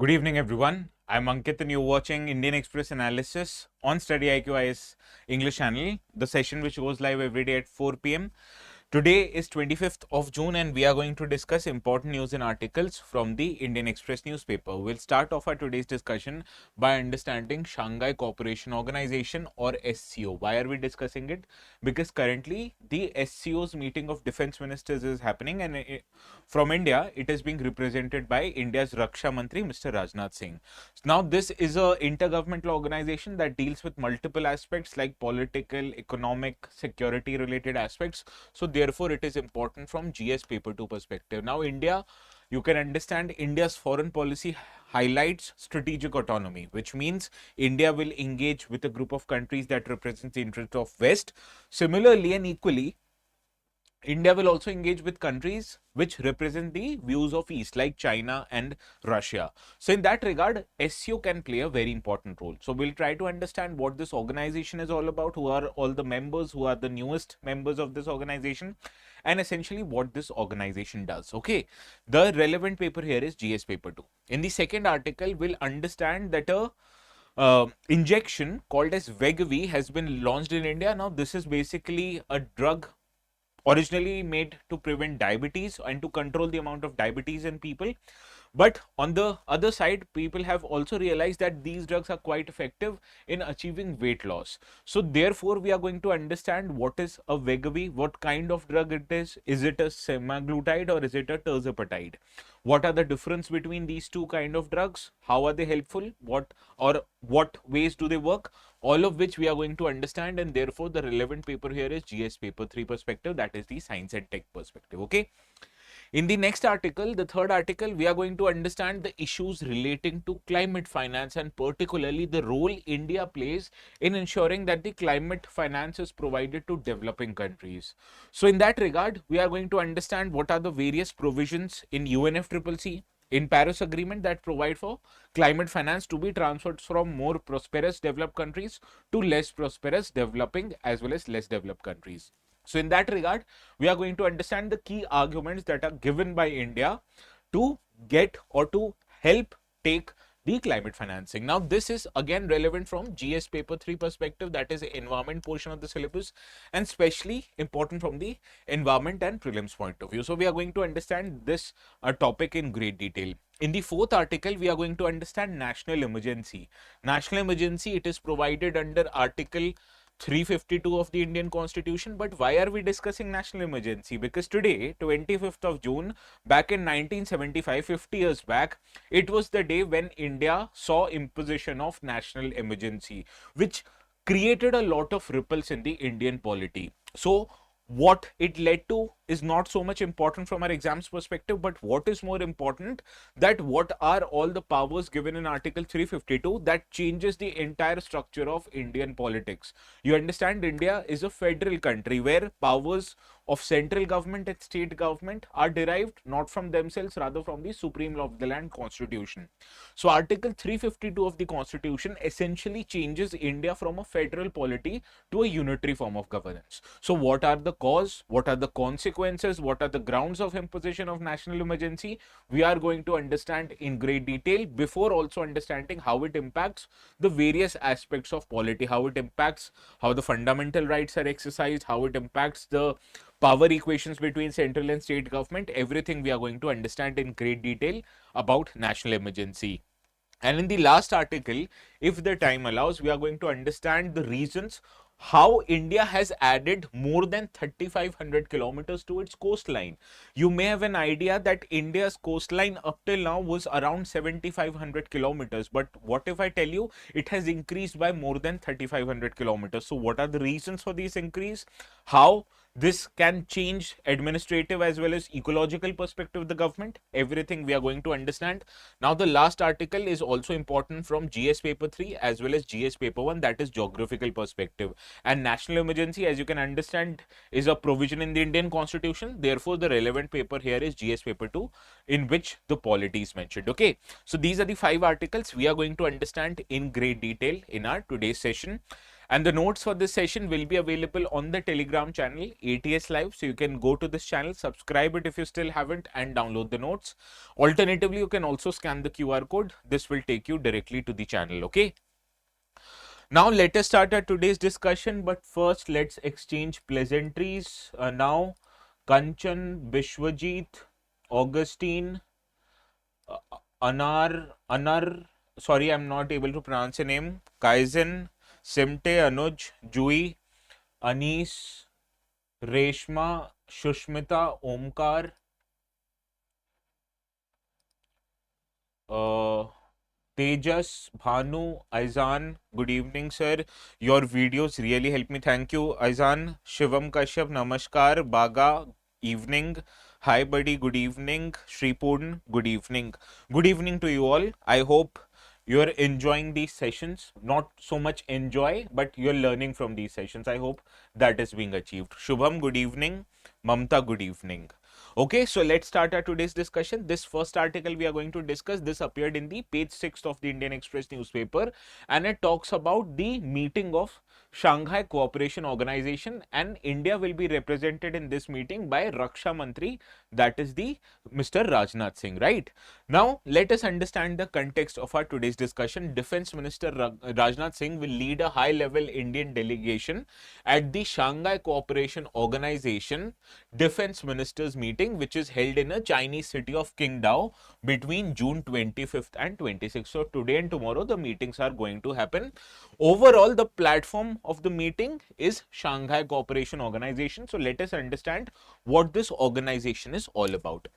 Good evening, everyone. I'm Ankit, and you're watching Indian Express Analysis on StudyIQ IS English channel, the session which goes live every day at 4 p.m. Today is 25th of June, and we are going to discuss important news and articles from the Indian Express newspaper. We'll start off our today's discussion by understanding Shanghai Cooperation Organization, or SCO. Why are we discussing it? Because currently the SCO's meeting of defense ministers is happening, and from India, it is being represented by India's Raksha Mantri, Mr. Rajnath Singh. Now, this is a intergovernmental organization that deals with multiple aspects like political, economic, security related aspects. So therefore, it is important from GS paper 2 perspective. Now, India, you can understand India's foreign policy highlights strategic autonomy, which means India will engage with a group of countries that represents the interest of West. Similarly and equally, India will also engage with countries which represent the views of East, like China and Russia. So in that regard, SCO can play a very important role. So we'll try to understand what this organization is all about, who are all the members, who are the newest members of this organization, and essentially what this organization does. Okay, the relevant paper here is GS paper 2. In the second article, we'll understand that a injection called as Wegovy has been launched in India. Now, this is basically a drug originally made to prevent diabetes and to control the amount of diabetes in people. But on the other side, people have also realized that these drugs are quite effective in achieving weight loss. So therefore, we are going to understand what is a Wegovy, what kind of drug it is it a semaglutide or is it a tirzepatide? What are the difference between these two kind of drugs? How are they helpful? What ways do they work? All of which we are going to understand, and therefore the relevant paper here is GS paper 3 perspective, that is the science and tech perspective. Okay. In the next article, the third article, we are going to understand the issues relating to climate finance and particularly the role India plays in ensuring that the climate finance is provided to developing countries. So in that regard, we are going to understand what are the various provisions in UNFCCC, in Paris Agreement, that provide for climate finance to be transferred from more prosperous developed countries to less prosperous developing as well as less developed countries. So in that regard, we are going to understand the key arguments that are given by India to get or to help take the climate financing. Now, this is again relevant from GS paper 3 perspective, that is the environment portion of the syllabus, and especially important from the environment and prelims point of view. So we are going to understand this topic in great detail. In the fourth article, we are going to understand national emergency. National emergency, it is provided under Article 352 of the Indian Constitution. But why are we discussing national emergency? Because today, 25th of June, back in 1975, 50 years back, it was the day when India saw imposition of national emergency, which created a lot of ripples in the Indian polity. So what it led to is not so much important from our exams perspective, but what is more important, that what are all the powers given in Article 352 that changes the entire structure of Indian politics. You understand, India is a federal country where powers of central government and state government are derived not from themselves, rather from the supreme law of the land, Constitution. So Article 352 of the Constitution essentially changes India from a federal polity to a unitary form of governance. So what are the cause, what are the consequences, what are the grounds of imposition of national emergency, we are going to understand in great detail before also understanding how it impacts the various aspects of polity, how it impacts how the fundamental rights are exercised, how it impacts the power equations between central and state government. Everything we are going to understand in great detail about national emergency. And in the last article, if the time allows, we are going to understand the reasons how India has added more than 3,500 kilometers to its coastline. You may have an idea that India's coastline up till now was around 7,500 kilometers. But what if I tell you it has increased by more than 3,500 kilometers? So what are the reasons for this increase? How this can change administrative as well as ecological perspective of the government? Everything we are going to understand. Now, the last article is also important from GS paper 3 as well as GS paper 1, that is geographical perspective. And national emergency, as you can understand, is a provision in the Indian Constitution. Therefore, the relevant paper here is GS paper 2, in which the polity is mentioned. Okay, so these are the 5 articles we are going to understand in great detail in our today's session. And the notes for this session will be available on the Telegram channel ATS Live. So you can go to this channel, subscribe it if you still haven't, and download the notes. Alternatively, you can also scan the QR code. This will take you directly to the channel. Okay. Now let us start our today's discussion, but first let's exchange pleasantries. Now, Kanchan, Bishwajit, Augustine, Anar, sorry, I'm not able to pronounce a name, Kaizen, Simte, Anuj, Jui, Anis, Reshma, Shushmita, Omkar, Tejas, Bhanu, Aizan, good evening, sir. Your videos really help me. Thank you, Aizan. Shivam Kashyap, Namaskar. Baga, evening. Hi, buddy, good evening. Shripurn, good evening. Good evening to you all. I hope you're enjoying these sessions. Not so much enjoy, but you're learning from these sessions. I hope that is being achieved. Shubham, good evening. Mamta, good evening. Okay, so let's start our today's discussion. This first article we are going to discuss, this appeared in the page 6 of the Indian Express newspaper, and it talks about the meeting of Shanghai Cooperation Organization, and India will be represented in this meeting by Raksha Mantri, that is the Mr. Rajnath Singh, right? Now, let us understand the context of our today's discussion. Defense Minister Rajnath Singh will lead a high-level Indian delegation at the Shanghai Cooperation Organization Defense Ministers meeting, which is held in a Chinese city of Qingdao between June 25th and 26th. So today and tomorrow the meetings are going to happen. Overall, the platform of the meeting is Shanghai Cooperation Organization. So let us understand what this organization is all about.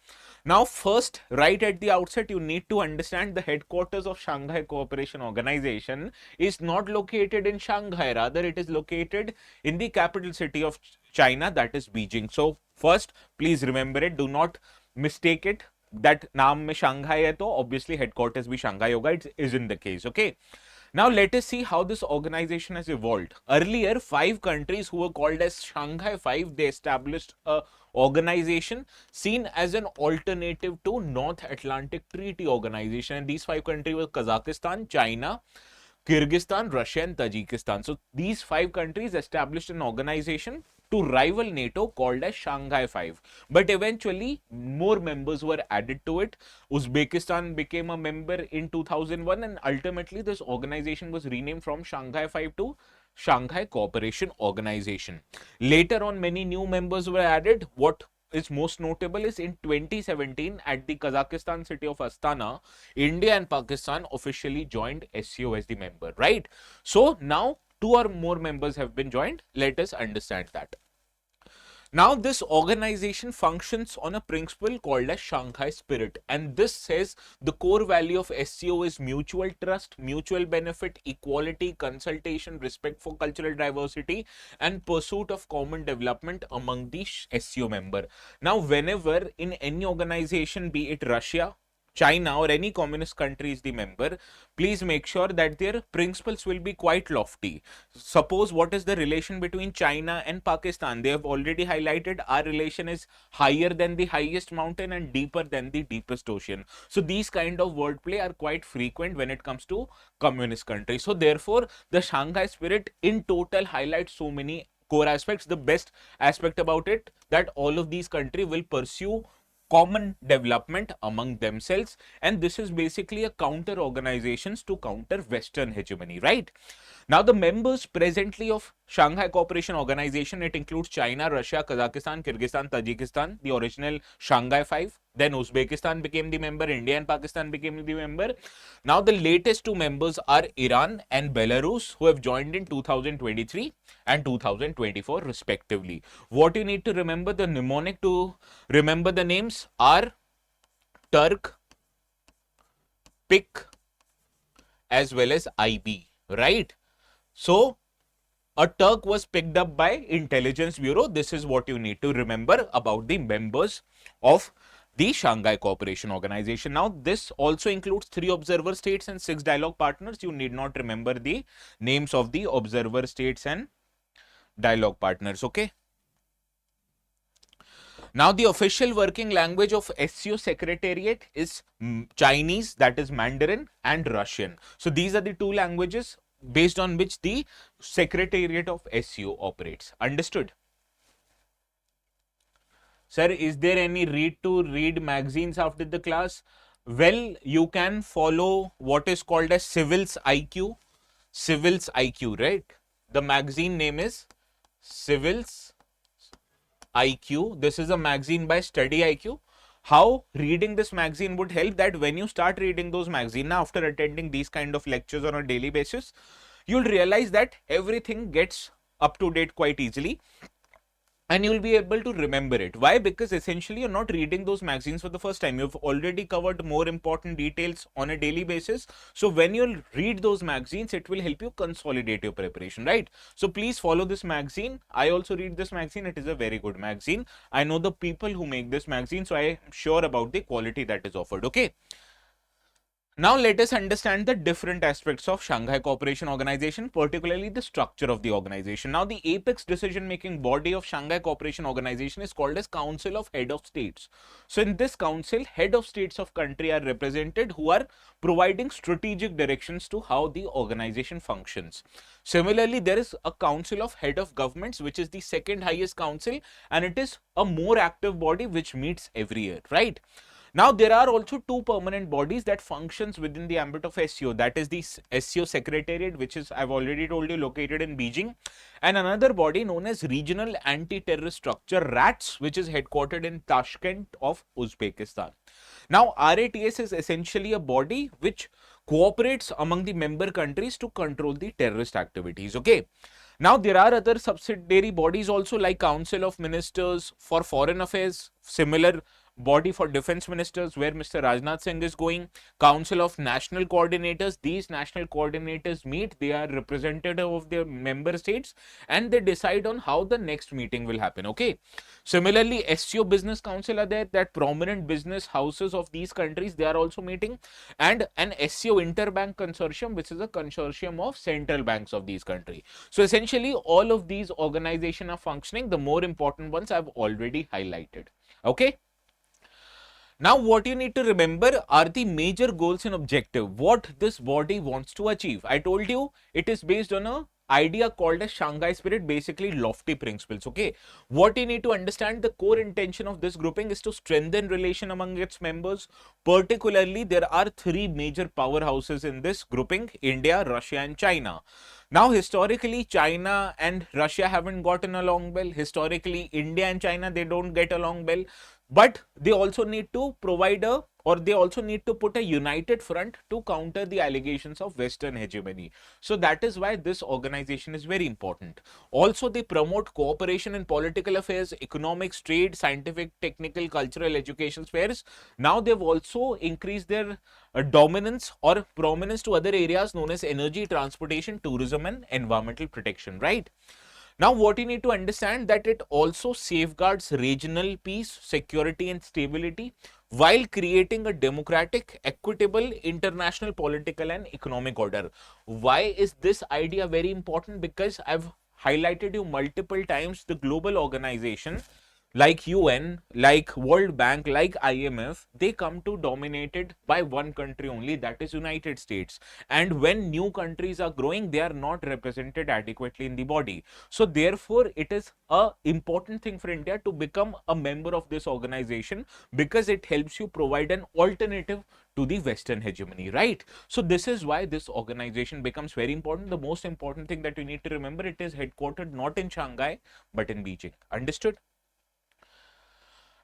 Now, first, right at the outset, you need to understand the headquarters of Shanghai Cooperation Organization is not located in Shanghai. Rather, it is located in the capital city of China, that is Beijing. So first, please remember it. Do not mistake it that naam mein Shanghai hai to obviously headquarters bhi Shanghai hoga. It isn't the case. Okay. Now let us see how this organization has evolved. Earlier, 5 countries who were called as Shanghai 5, they established a organization seen as an alternative to North Atlantic Treaty Organization. And these 5 countries were Kazakhstan, China, Kyrgyzstan, Russia, and Tajikistan. So these 5 countries established an organization to rival NATO called as Shanghai 5. But eventually, more members were added to it. Uzbekistan became a member in 2001, and ultimately this organization was renamed from Shanghai 5 to Shanghai Cooperation Organization. Later on, many new members were added. What is most notable is in 2017 at the Kazakhstan city of Astana, India and Pakistan officially joined SCO as the member, right? So now 2 or more members have been joined. Let us understand that. Now, this organization functions on a principle called as Shanghai Spirit, and this says the core value of SCO is mutual trust, mutual benefit, equality, consultation, respect for cultural diversity, and pursuit of common development among the SCO member. Now, whenever in any organization, be it Russia, China, or any communist country is the member, please make sure that their principles will be quite lofty. Suppose what is the relation between China and Pakistan? They have already highlighted our relation is higher than the highest mountain and deeper than the deepest ocean. So these kind of wordplay are quite frequent when it comes to communist countries. So therefore, the Shanghai Spirit in total highlights so many core aspects. The best aspect about it that all of these countries will pursue common development among themselves, and this is basically a counter organizations to counter Western hegemony, right? Now, the members presently of Shanghai Cooperation Organization, it includes China, Russia, Kazakhstan, Kyrgyzstan, Tajikistan, the original Shanghai 5. Then Uzbekistan became the member, India and Pakistan became the member. Now, the latest 2 members are Iran and Belarus, who have joined in 2023 and 2024 respectively. What you need to remember, the mnemonic to remember the names are Turk, PIC, as well as IB, right? So, a Turk was picked up by Intelligence Bureau. This is what you need to remember about the members of the Shanghai Cooperation Organization. Now, this also includes 3 observer states and 6 dialogue partners. You need not remember the names of the observer states and dialogue partners, okay? Now, the official working language of SCO Secretariat is Chinese, that is Mandarin, and Russian. So, these are the 2 languages based on which the Secretariat of SEO operates. Understood? Sir, is there any read to read magazines after the class? Well, you can follow what is called as Civil's IQ. Civil's IQ, right? The magazine name is Civil's IQ. This is a magazine by StudyIQ. How reading this magazine would help that when you start reading those magazines after attending these kind of lectures on a daily basis, you'll realize that everything gets up to date quite easily. And you'll be able to remember it. Why? Because essentially you're not reading those magazines for the first time. You've already covered more important details on a daily basis. So when you'll read those magazines, it will help you consolidate your preparation, right? So please follow this magazine. I also read this magazine. It is a very good magazine. I know the people who make this magazine, so I am sure about the quality that is offered. Okay. Now let us understand the different aspects of Shanghai Cooperation Organization, particularly the structure of the organization. Now the apex decision-making body of Shanghai Cooperation Organization is called as Council of Head of States. So in this council, head of states of country are represented who are providing strategic directions to how the organization functions. Similarly, there is a Council of Head of Governments, which is the second highest council, and it is a more active body which meets every year, right? Now, there are also two permanent bodies that functions within the ambit of SEO. That is the SEO Secretariat, which is, I've already told you, located in Beijing. And another body known as Regional Anti-Terrorist Structure, RATS, which is headquartered in Tashkent of Uzbekistan. Now, RATS is essentially a body which cooperates among the member countries to control the terrorist activities. Okay. Now, there are other subsidiary bodies also like Council of Ministers for Foreign Affairs, similar body for defense ministers where Mr. Rajnath Singh is going, Council of National Coordinators. These national coordinators meet, they are representative of their member states and they decide on how the next meeting will happen. Okay. Similarly, SEO Business Council are there, that prominent business houses of these countries, they are also meeting, and an SEO Interbank Consortium, which is a consortium of central banks of these countries. So essentially, all of these organizations are functioning. The more important ones I've already highlighted. Okay. Now, what you need to remember are the major goals and objective, what this body wants to achieve. I told you it is based on a idea called as Shanghai Spirit, basically lofty principles. Okay, what you need to understand, the core intention of this grouping is to strengthen relation among its members. Particularly, there are three major powerhouses in this grouping: India, Russia and China. Now, historically, China and Russia haven't gotten along well. Historically, India and China, they don't get along well. But they also need to provide they also need to put a united front to counter the allegations of Western hegemony. So that is why this organization is very important. Also, they promote cooperation in political affairs, economics, trade, scientific, technical, cultural, education spheres. Now they've also increased their dominance or prominence to other areas known as energy, transportation, tourism and environmental protection, right? Now, what you need to understand that it also safeguards regional peace, security and stability while creating a democratic, equitable, international political and economic order. Why is this idea very important? Because I've highlighted you multiple times, the global organization like UN, like World Bank, like IMF, they come to dominated by one country only, that is United States. And when new countries are growing, they are not represented adequately in the body. So therefore, it is a important thing for India to become a member of this organization because it helps you provide an alternative to the Western hegemony, right? So this is why this organization becomes very important. The most important thing that you need to remember, it is headquartered not in Shanghai, but in Beijing. Understood?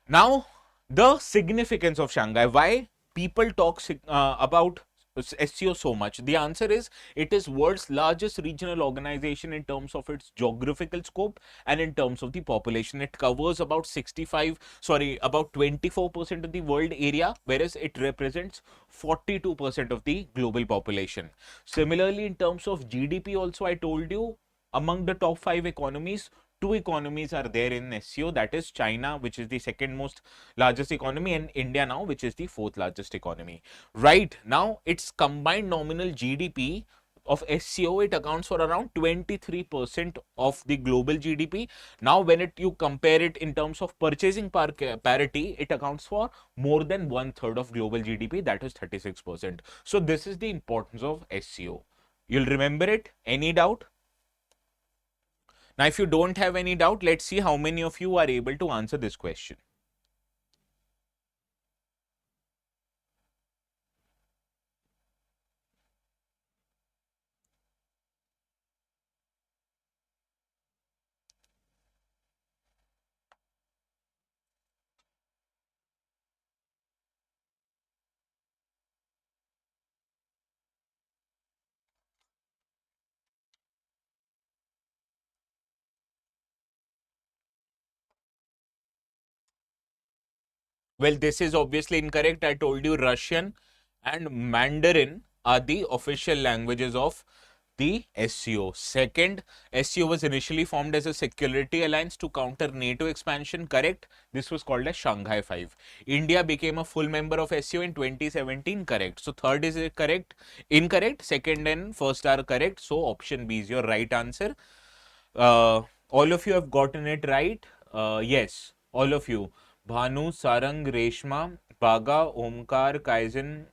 Now, the significance of Shanghai, why people talk about SEO so much? The answer is it is world's largest regional organization in terms of its geographical scope and in terms of the population. It covers about 24% of the world area, whereas it represents 42% of the global population. Similarly, in terms of GDP also, I told you among the top 5 economies, 2 economies are there in SEO, that is China, which is the second most largest economy, and India now, which is the fourth largest economy. Right now, its combined nominal GDP of SEO, it accounts for around 23% of the global GDP. Now, when you compare it in terms of purchasing parity, it accounts for more than 1/3 of global GDP, that is 36%. So this is the importance of SEO. You'll remember it. Any doubt? Now, if you don't have any doubt, let's see how many of you are able to answer this question. Well, this is obviously incorrect. I told you Russian and Mandarin are the official languages of the SCO. Second, SCO was initially formed as a security alliance to counter NATO expansion, correct? This was called as Shanghai 5. India became a full member of SCO in 2017, correct? So third is correct, incorrect. Second and first are correct. So option B is your right answer. All of you have gotten it right. Yes, all of you. Bhanu, Sarang, Reshma, Baga, Omkar, Kaizen,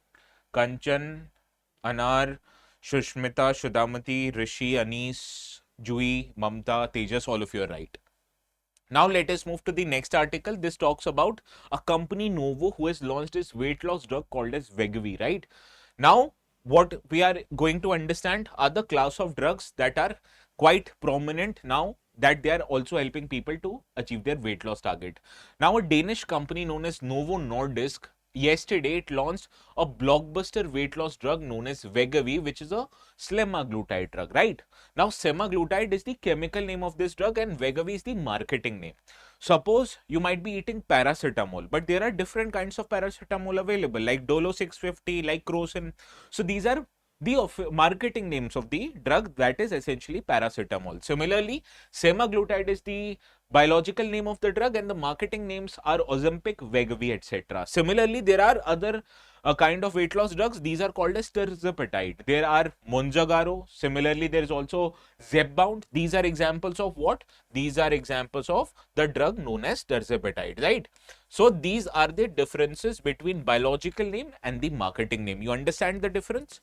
Kanchan, Anar, Shushmita, Shudamati, Rishi, Anis, Jui, Mamta, Tejas, all of you are right. Now let us move to the next article. This talks about a company Novo who has launched its weight loss drug called as Wegovy, right? Now, what we are going to understand are the class of drugs that are quite prominent now that they are also helping people to achieve their weight loss target. Now, a Danish company known as Novo Nordisk, yesterday it launched a blockbuster weight loss drug known as Wegovy, which is a semaglutide drug, right? Now, semaglutide is the chemical name of this drug and Wegovy is the marketing name. Suppose you might be eating paracetamol, but there are different kinds of paracetamol available, like Dolo 650, like Crocin. So these are the marketing names of the drug that is essentially paracetamol. Similarly, semaglutide is the biological name of the drug and the marketing names are Ozempic, Wegovy, etc. Similarly, there are other kind of weight loss drugs. These are called as tirzepatide. There are Monjaro. Similarly, there is also Zepbound. These are examples of what? These are examples of the drug known as tirzepatide, right? So these are the differences between biological name and the marketing name. You understand the difference?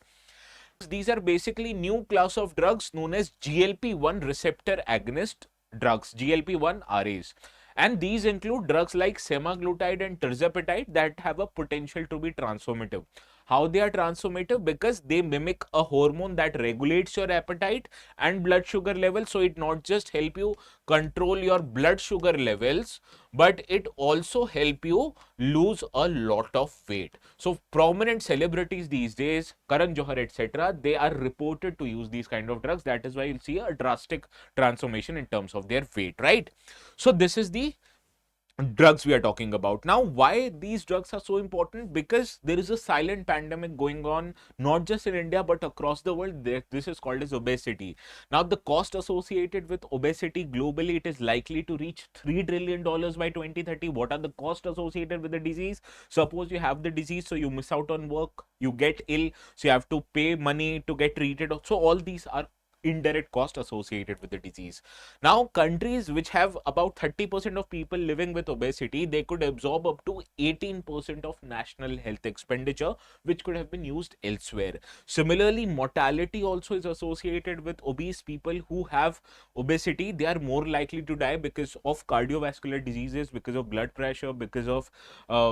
These are basically new class of drugs known as GLP-1 receptor agonist drugs, GLP-1 RAs. And these include drugs like semaglutide and tirzepatide that have a potential to be transformative. How they are transformative? Because they mimic a hormone that regulates your appetite and blood sugar levels. So it not just help you control your blood sugar levels, but it also help you lose a lot of weight. So prominent celebrities these days, Karan Johar, etc., they are reported to use these kind of drugs. That is why you'll see a drastic transformation in terms of their weight, right? So this is the drugs we are talking about. Now, why these drugs are so important? Because there is a silent pandemic going on, not just in India, but across the world. This is called as obesity. Now, the cost associated with obesity globally, it is likely to reach $3 trillion by 2030. What are the costs associated with the disease? Suppose you have the disease, so you miss out on work, you get ill, so you have to pay money to get treated. So all these are indirect cost associated with the disease. Now, countries which have about 30% of people living with obesity, they could absorb up to 18% of national health expenditure, which could have been used elsewhere. Similarly, mortality also is associated with obese people who have obesity. They are more likely to die because of cardiovascular diseases, because of blood pressure, because of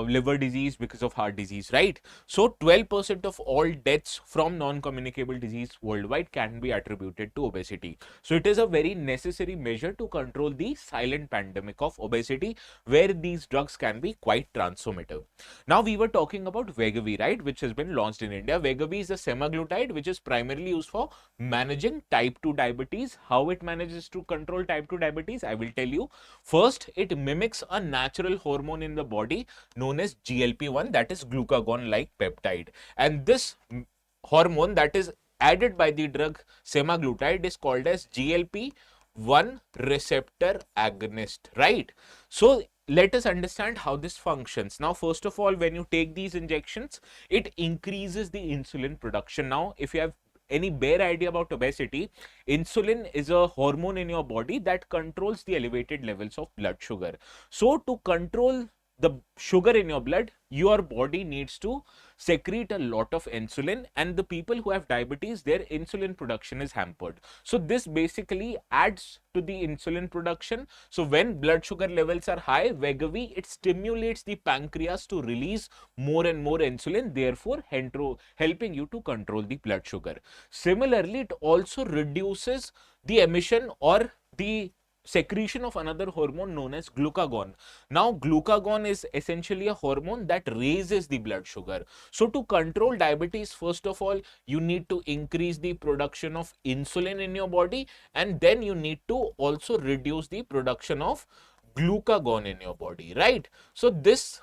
liver disease, because of heart disease, right? So 12% of all deaths from non-communicable disease worldwide can be attributed to obesity. So it is a very necessary measure to control the silent pandemic of obesity, where these drugs can be quite transformative. Now, we were talking about Wegovy, right, which has been launched in India. Wegovy is a semaglutide which is primarily used for managing type 2 diabetes. How it manages to control type 2 diabetes, I will tell you. First, it mimics a natural hormone in the body known as GLP-1, that is glucagon-like peptide. And this hormone that is added by the drug semaglutide is called as GLP-1 receptor agonist, right? So let us understand how this functions. Now, first of all, when you take these injections, it increases the insulin production. Now, if you have any bare idea about obesity, insulin is a hormone in your body that controls the elevated levels of blood sugar. So to control the sugar in your blood, your body needs to secrete a lot of insulin, and the people who have diabetes, their insulin production is hampered. So this basically adds to the insulin production. So when blood sugar levels are high, Wegovy, it stimulates the pancreas to release more and more insulin, therefore helping you to control the blood sugar. Similarly, it also reduces the emission or the secretion of another hormone known as glucagon. Now, glucagon is essentially a hormone that raises the blood sugar. So, to control diabetes, first of all, you need to increase the production of insulin in your body, and then you need to also reduce the production of glucagon in your body, right? So, this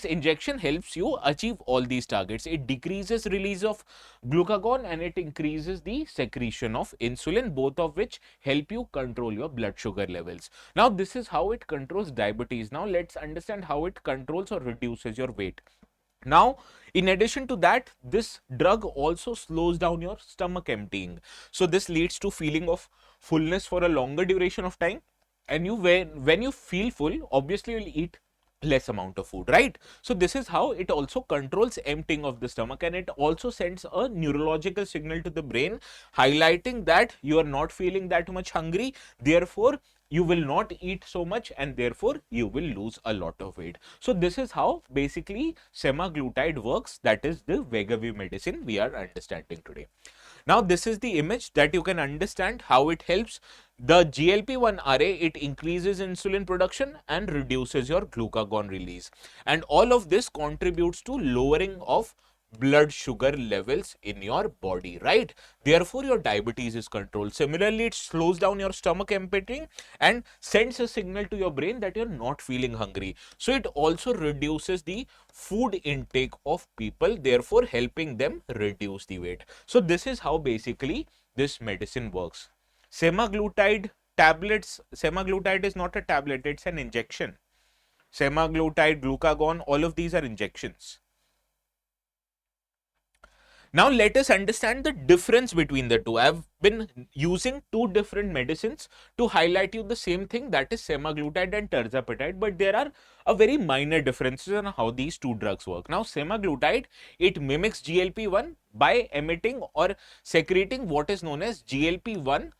injection helps you achieve all these targets. It decreases release of glucagon and it increases the secretion of insulin, both of which help you control your blood sugar levels. Now, this is how it controls diabetes. Now, let's understand how it controls or reduces your weight. Now, in addition to that, this drug also slows down your stomach emptying. So, this leads to feeling of fullness for a longer duration of time. And when you feel full, obviously you'll eat less amount of food, right? So this is how it also controls emptying of the stomach, and it also sends a neurological signal to the brain highlighting that you are not feeling that much hungry, therefore you will not eat so much and therefore you will lose a lot of weight. So this is how basically semaglutide works. That is the Wegovy medicine we are understanding today. Now, this is the image that you can understand how it helps. The GLP-1 RA, it increases insulin production and reduces your glucagon release. And all of this contributes to lowering of blood sugar levels in your body, right? Therefore, your diabetes is controlled. Similarly, it slows down your stomach emptying and sends a signal to your brain that you're not feeling hungry. So, it also reduces the food intake of people, therefore helping them reduce the weight. So, this is how basically this medicine works. Semaglutide tablets, semaglutide is not a tablet, it's an injection. Semaglutide, glucagon, all of these are injections. Now, let us understand the difference between the two. I have been using two different medicines to highlight you the same thing, that is semaglutide and tirzepatide, but there are a very minor differences on how these two drugs work. Now, semaglutide, it mimics GLP-1 by emitting or secreting what is known as GLP-1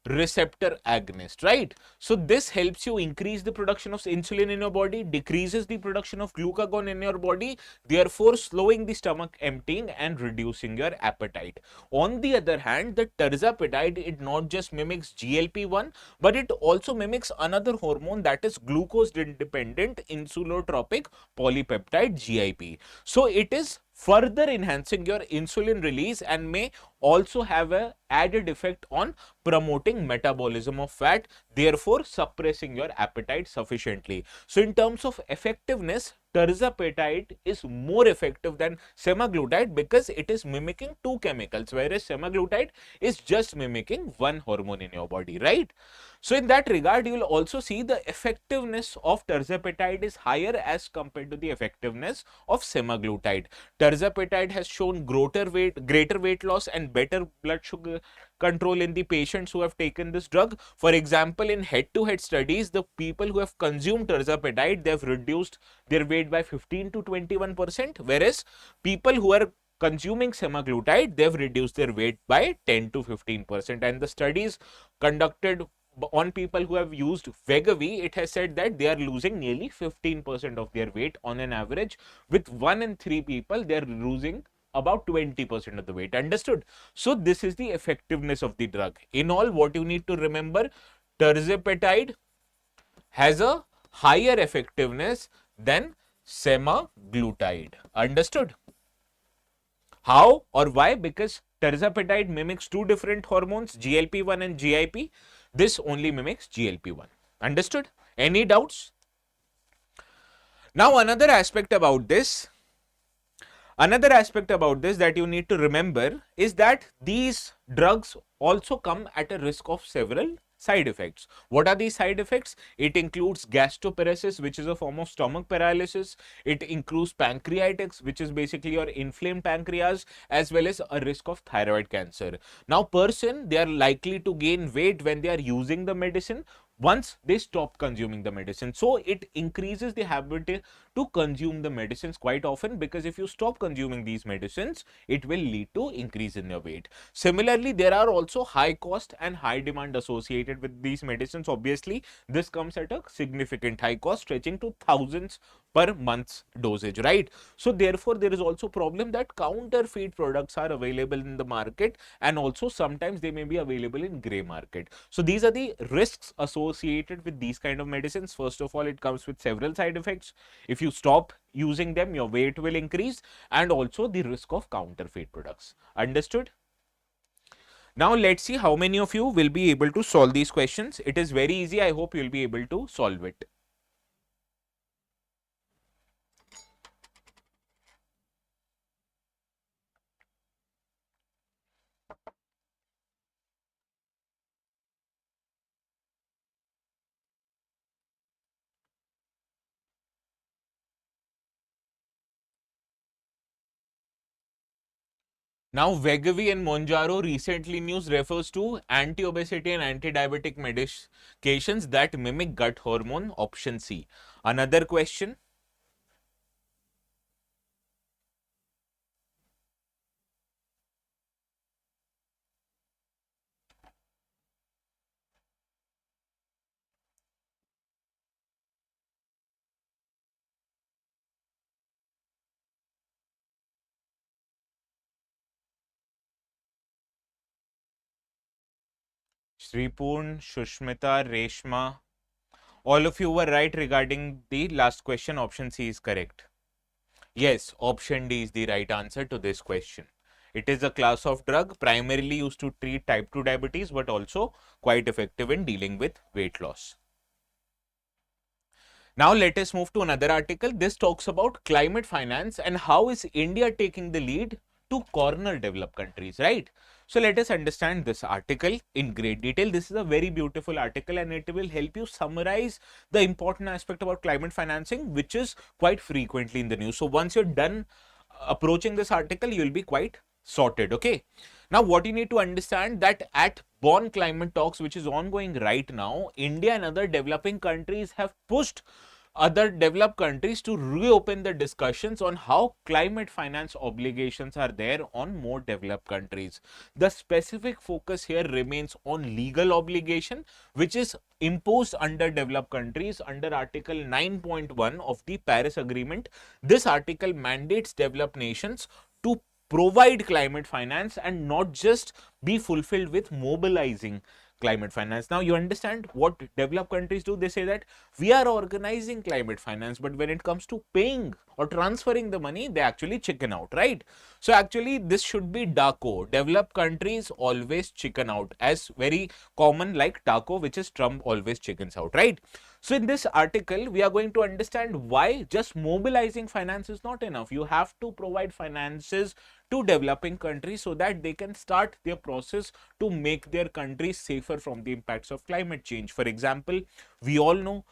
receptor agonist, right? So this helps you increase the production of insulin in your body, decreases the production of glucagon in your body, therefore slowing the stomach emptying and reducing your appetite. On the other hand, the tirzepatide, it not just mimics GLP-1, but it also mimics another hormone, that is glucose independent insulotropic polypeptide, GIP. So it is further enhancing your insulin release and may also have an added effect on promoting metabolism of fat, therefore suppressing your appetite sufficiently. So in terms of effectiveness, tirzepatide is more effective than semaglutide because it is mimicking two chemicals, whereas semaglutide is just mimicking one hormone in your body, right? So in that regard, you will also see the effectiveness of tirzepatide is higher as compared to the effectiveness of semaglutide. Tirzepatide has shown greater weight loss and better blood sugar control in the patients who have taken this drug. For example, in head-to-head studies, the people who have consumed tirzepatide, they have reduced their weight by 15 to 21%, whereas people who are consuming semaglutide, they have reduced their weight by 10 to 15%. And the studies conducted on people who have used Wegovy, it has said that they are losing nearly 15% of their weight on an average. With 1 in 3 people, they are losing about 20% of the weight. Understood? So this is the effectiveness of the drug. In all, what you need to remember, tirzepatide has a higher effectiveness than semaglutide. Understood? How or why? Because tirzepatide mimics two different hormones, GLP-1 and GIP. This only mimics GLP-1. Understood? Any doubts? Now, another aspect about this that you need to remember is that these drugs also come at a risk of several side effects. What are these side effects? It includes gastroparesis, which is a form of stomach paralysis. It includes pancreatitis, which is basically your inflamed pancreas, as well as a risk of thyroid cancer. Now, they are likely to gain weight when they are using the medicine, once they stop consuming the medicine. So it increases the habit to consume the medicines quite often, because if you stop consuming these medicines, it will lead to increase in your weight. Similarly, there are also high cost and high demand associated with these medicines. Obviously, this comes at a significant high cost, stretching to thousands per month's dosage, right? So therefore, there is also problem that counterfeit products are available in the market, and also sometimes they may be available in gray market. So these are the risks associated with these kind of medicines. First of all, it comes with several side effects. If you stop using them, your weight will increase, and also the risk of counterfeit products. Understood? Now let's see how many of you will be able to solve these questions. It is very easy. I hope you'll be able to solve it. Now, Wegovy and Monjaro recently news refers to anti-obesity and anti-diabetic medications that mimic gut hormone, option C. Another question. Sripoon, Shushmita, Reshma, all of you were right regarding the last question. Option C is correct. Yes, option D is the right answer to this question. It is a class of drug primarily used to treat type 2 diabetes, but also quite effective in dealing with weight loss. Now let us move to another article. This talks about climate finance and how is India taking the lead to corner developed countries, right? So let us understand this article in great detail. This is a very beautiful article and it will help you summarize the important aspect about climate financing, which is quite frequently in the news. So once you're done approaching this article, you'll be quite sorted, okay? Now what you need to understand that at Bonn Climate Talks, which is ongoing right now, India and other developing countries have pushed other developed countries to reopen the discussions on how climate finance obligations are there on more developed countries. The specific focus here remains on legal obligation, which is imposed under developed countries under Article 9.1 of the Paris Agreement. This article mandates developed nations to provide climate finance and not just be fulfilled with mobilizing climate finance. Now you understand what developed countries do. They say that we are organizing climate finance, but when it comes to paying or transferring the money, they actually chicken out, right? So actually this should be DACO. Developed countries always chicken out, as very common like TACO, which is Trump always chickens out, right? So in this article, we are going to understand why just mobilizing finance is not enough. You have to provide finances to developing countries so that they can start their process to make their countries safer from the impacts of climate change. For example, we all know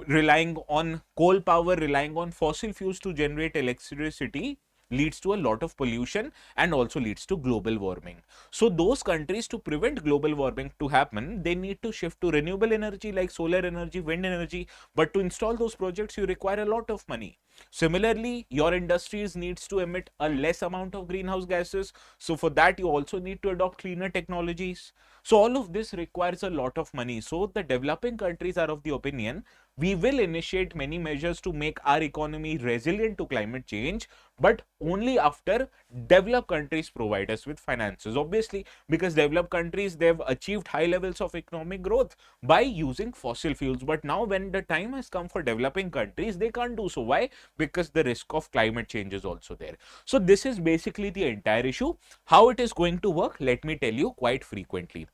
relying on coal power, relying on fossil fuels to generate electricity leads to a lot of pollution and also leads to global warming. So those countries, to prevent global warming to happen, they need to shift to renewable energy like solar energy, wind energy, but to install those projects you require a lot of money. Similarly, your industries needs to emit a less amount of greenhouse gases, so for that you also need to adopt cleaner technologies. So all of this requires a lot of money. So the developing countries are of the opinion we will initiate many measures to make our economy resilient to climate change, but only after developed countries provide us with finances. Obviously, because developed countries, they've achieved high levels of economic growth by using fossil fuels. But now when the time has come for developing countries, they can't do so. Why? Because the risk of climate change is also there. So this is basically the entire issue. How it is going to work, let me tell you quite frequently.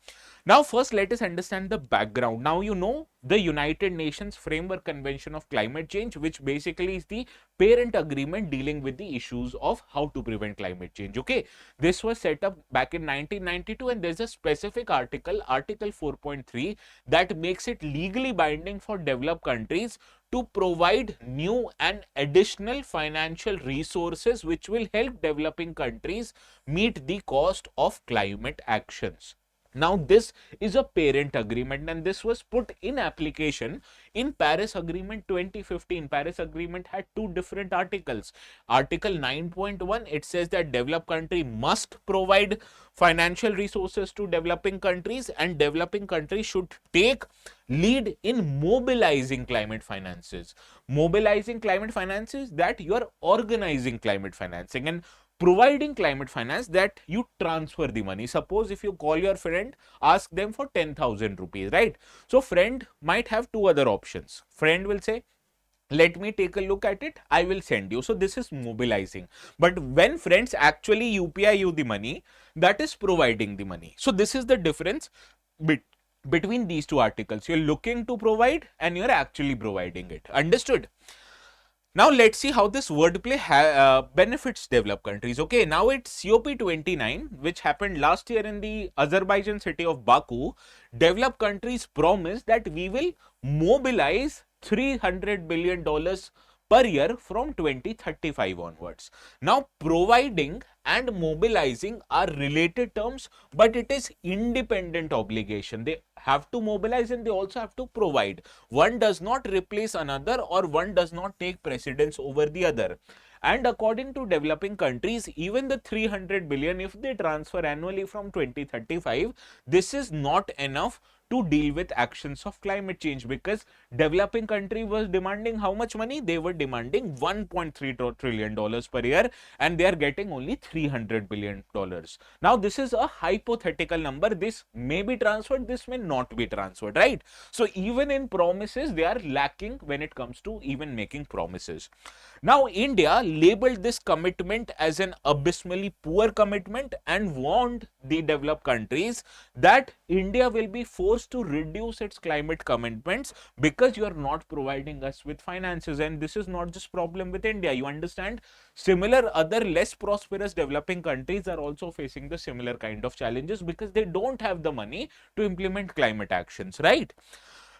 Now, first, let us understand the background. Now, you know the United Nations Framework Convention of Climate Change, which basically is the parent agreement dealing with the issues of how to prevent climate change. Okay, this was set up back in 1992, and there's a specific article, Article 4.3, that makes it legally binding for developed countries to provide new and additional financial resources which will help developing countries meet the cost of climate actions. Now, this is a parent agreement, and this was put in application in Paris Agreement 2015. Paris Agreement had two different articles. Article 9.1, it says that developed country must provide financial resources to developing countries, and developing countries should take lead in mobilizing climate finances. Mobilizing climate finances, that you are organizing climate financing, and providing climate finance, that you transfer the money. Suppose if you call your friend, ask them for 10,000 rupees, right? So friend might have two other options. Friend will say, let me take a look at it, I will send you. So this is mobilizing. But when friends actually UPI you the money, that is providing the money. So this is the difference between these two articles. You're looking to provide and you're actually providing it. Understood? Now let's see how this wordplay benefits developed countries. Okay, now it's COP29, which happened last year in the Azerbaijan city of Baku. Developed countries promised that we will mobilize $300 billion per year from 2035 onwards. Now, providing and mobilizing are related terms, but it is independent obligation. They have to mobilize and they also have to provide. One does not replace another, or one does not take precedence over the other. And according to developing countries, even the 300 billion, if they transfer annually from 2035, this is not enough to deal with actions of climate change, because developing country was demanding how much money? They were demanding $1.3 trillion per year, and they are getting only $300 billion. Now, this is a hypothetical number. This may be transferred, this may not be transferred, right? So, even in promises, they are lacking when it comes to even making promises. Now, India labeled this commitment as an abysmally poor commitment and warned the developed countries that India will be forced to reduce its climate commitments because you are not providing us with finances. And this is not just problem with India. You understand, similar other less prosperous developing countries are also facing the similar kind of challenges because they don't have the money to implement climate actions, right?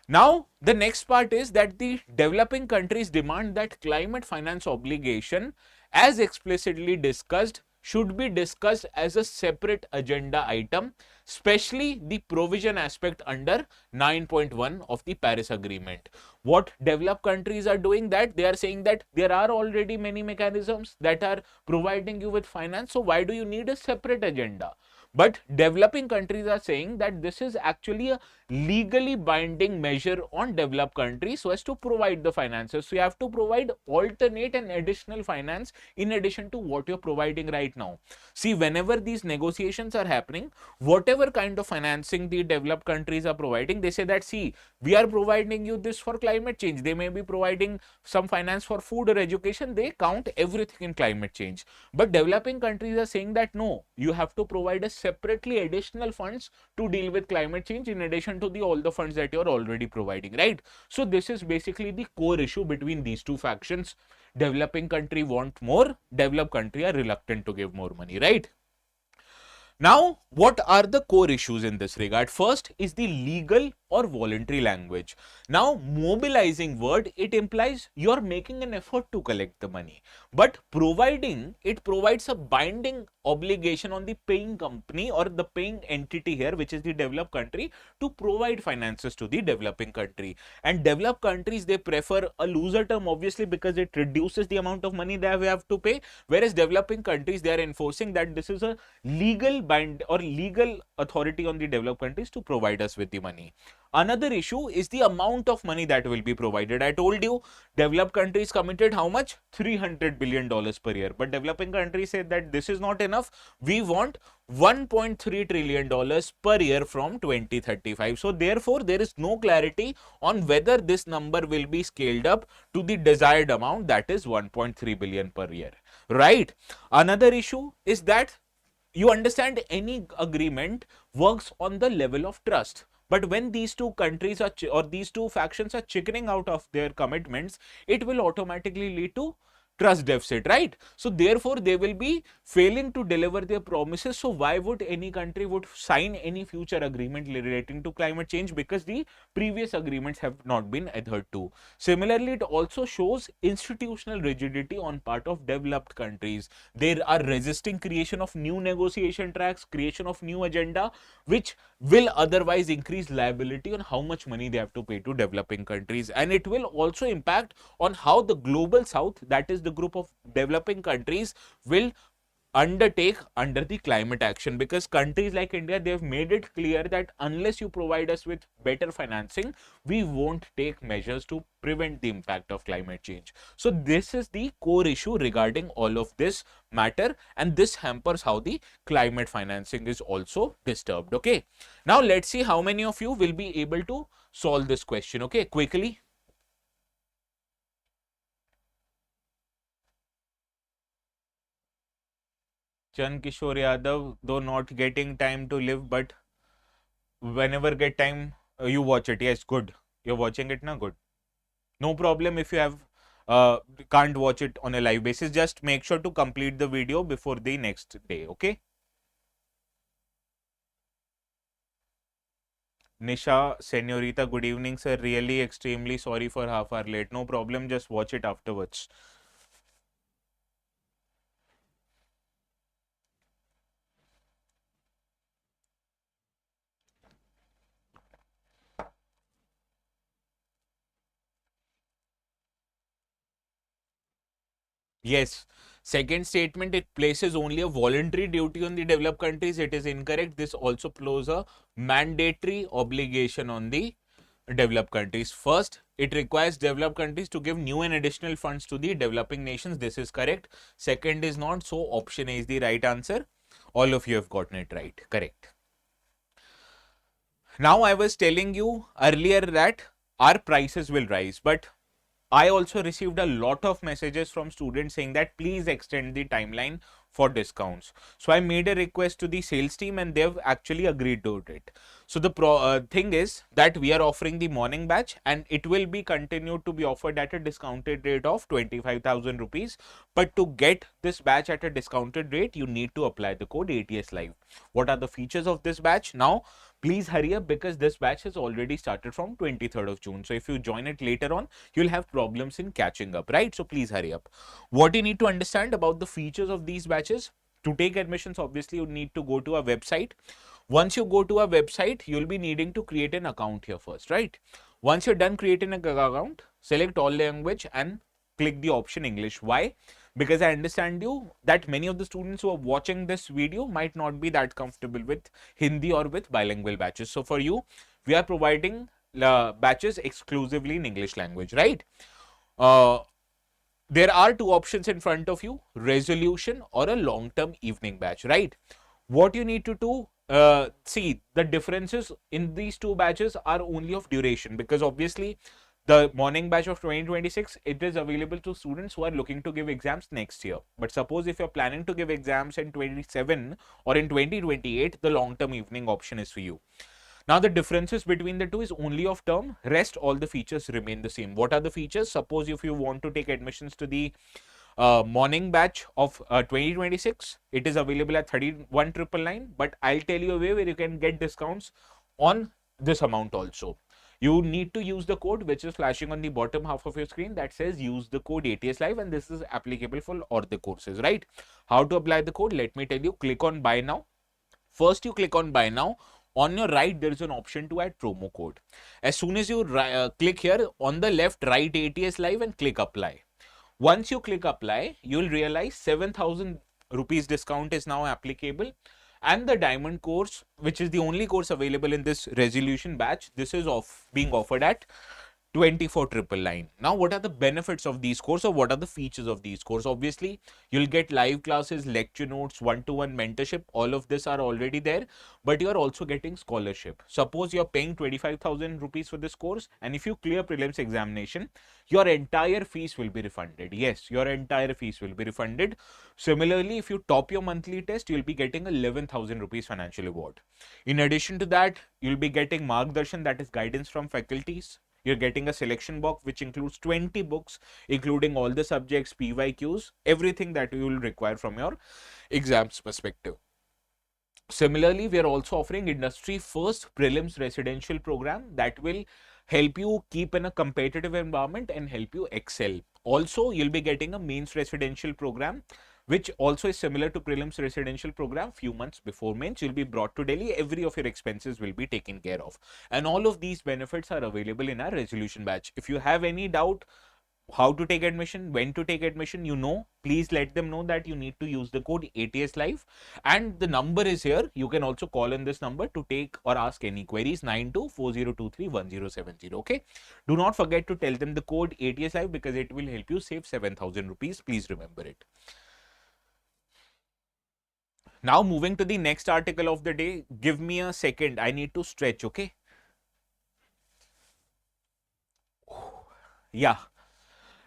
Now, the next part is that the developing countries demand that climate finance obligation, as explicitly discussed, should be discussed as a separate agenda item, especially the provision aspect under 9.1 of the Paris Agreement. What developed countries are doing, that they are saying that there are already many mechanisms that are providing you with finance, so why do you need a separate agenda? But developing countries are saying that this is actually a legally binding measure on developed countries so as to provide the finances. So you have to provide alternate and additional finance in addition to what you're providing right now. See, whenever these negotiations are happening, whatever kind of financing the developed countries are providing, they say that, see, we are providing you this for climate change. They may be providing some finance for food or education. They count everything in climate change. But developing countries are saying that no, you have to provide a separately additional funds to deal with climate change in addition to all the funds that you're already providing, right? So this is basically the core issue between these two factions. Developing country want more, developed country are reluctant to give more money, right? Now, what are the core issues in this regard? First is the legal or voluntary language. Now, mobilizing word, it implies you're making an effort to collect the money. But providing, it provides a binding obligation on the paying company or the paying entity here, which is the developed country, to provide finances to the developing country. And developed countries, they prefer a looser term, obviously, because it reduces the amount of money they have to pay. Whereas developing countries, they are enforcing that this is a legal bind or legal authority on the developed countries to provide us with the money. Another issue is the amount of money that will be provided. I told you, developed countries committed how much? $300 billion per year. But developing countries said that this is not enough. We want $1.3 trillion per year from 2035. So therefore, there is no clarity on whether this number will be scaled up to the desired amount, that is 1.3 billion per year, right? Another issue is that you understand any agreement works on the level of trust. But when these two countries or these two factions are chickening out of their commitments, it will automatically lead to trust deficit, right? So therefore they will be failing to deliver their promises. So why would any country would sign any future agreement relating to climate change? Because the previous agreements have not been adhered to. Similarly, it also shows institutional rigidity on part of developed countries. They are resisting creation of new negotiation tracks, creation of new agenda, which will otherwise increase liability on how much money they have to pay to developing countries. And it will also impact on how the global south, that is the group of developing countries, will undertake under the climate action, because countries like India, they've made it clear that unless you provide us with better financing, we won't take measures to prevent the impact of climate change. So this is the core issue regarding all of this matter, and this hampers how the climate financing is also disturbed. Okay, now let's see how many of you will be able to solve this question. Okay, quickly. Chan Kishore Yadav, though not getting time to live, but whenever get time, you watch it. Yes, good. You're watching it now, good. No problem if you have can't watch it on a live basis. Just make sure to complete the video before the next day. Okay. Nisha Senorita, good evening, sir. Really extremely sorry for half hour late. No problem. Just watch it afterwards. Yes. Second statement, it places only a voluntary duty on the developed countries. It is incorrect. This also places a mandatory obligation on the developed countries. First, it requires developed countries to give new and additional funds to the developing nations. This is correct. Second is not. So option A is the right answer. All of you have gotten it right. Correct. Now I was telling you earlier that our prices will rise, but I also received a lot of messages from students saying that please extend the timeline for discounts. So I made a request to the sales team and they've actually agreed to it. So the thing is that we are offering the morning batch and it will be continued to be offered at a discounted rate of 25,000 rupees. But to get this batch at a discounted rate, you need to apply the code ATS Live. What are the features of this batch? Now, please hurry up because this batch has already started from 23rd of June. So if you join it later on, you'll have problems in catching up, right? So please hurry up. What you need to understand about the features of these batches: to take admissions, obviously you need to go to our website. Once you go to our website, you'll be needing to create an account here first, right? Once you're done creating an account, select all language and click the option English. Why? Because I understand you that many of the students who are watching this video might not be that comfortable with Hindi or with bilingual batches. So for you, we are providing batches exclusively in English language, right? There are two options in front of you: resolution or a long-term evening batch, right? What you need to do, see, the differences in these two batches are only of duration, because obviously the morning batch of 2026, it is available to students who are looking to give exams next year. But suppose if you're planning to give exams in 27 or in 2028, the long-term evening option is for you. Now the differences between the two is only of term. Rest all the features remain the same. What are the features? Suppose if you want to take admissions to the morning batch of 2026, it is available at 31,999, but I'll tell you a way where you can get discounts on this amount also. You need to use the code which is flashing on the bottom half of your screen that says use the code ATS Live, and this is applicable for all the courses, right? How to apply the code? Let me tell you. Click on buy now. First you click on buy now. On your right, there is an option to add promo code. As soon as you click here, on the left, write ATS Live and click apply. Once you click apply, you will realize 7,000 rupees discount is now applicable. And the diamond course, which is the only course available in this resolution batch, this is being offered at 24,999. Now, what are the benefits of these courses, or what are the features of these courses? Obviously, you'll get live classes, lecture notes, one-to-one mentorship. All of this are already there, but you're also getting scholarship. Suppose you're paying 25,000 rupees for this course, and if you clear prelims examination, your entire fees will be refunded. Yes, your entire fees will be refunded. Similarly, if you top your monthly test, you'll be getting 11,000 rupees financial reward. In addition to that, you'll be getting Margdarshan, that is guidance from faculties. You're getting a selection box which includes 20 books, including all the subjects, PYQs, everything that you will require from your exams perspective. Similarly, we are also offering industry first prelims residential program that will help you keep in a competitive environment and help you excel. Also, you'll be getting a mains residential program, which also is similar to prelims residential program. Few months before mains, you'll be brought to Delhi. Every of your expenses will be taken care of. And all of these benefits are available in our resolution batch. If you have any doubt, how to take admission, when to take admission, please let them know that you need to use the code ATS Live, and the number is here. You can also call in this number to take or ask any queries, 9240231070. Okay, do not forget to tell them the code ATS Live because it will help you save 7,000 rupees. Please remember it. Now moving to the next article of the day. Give me a second, I need to stretch. Okay, yeah.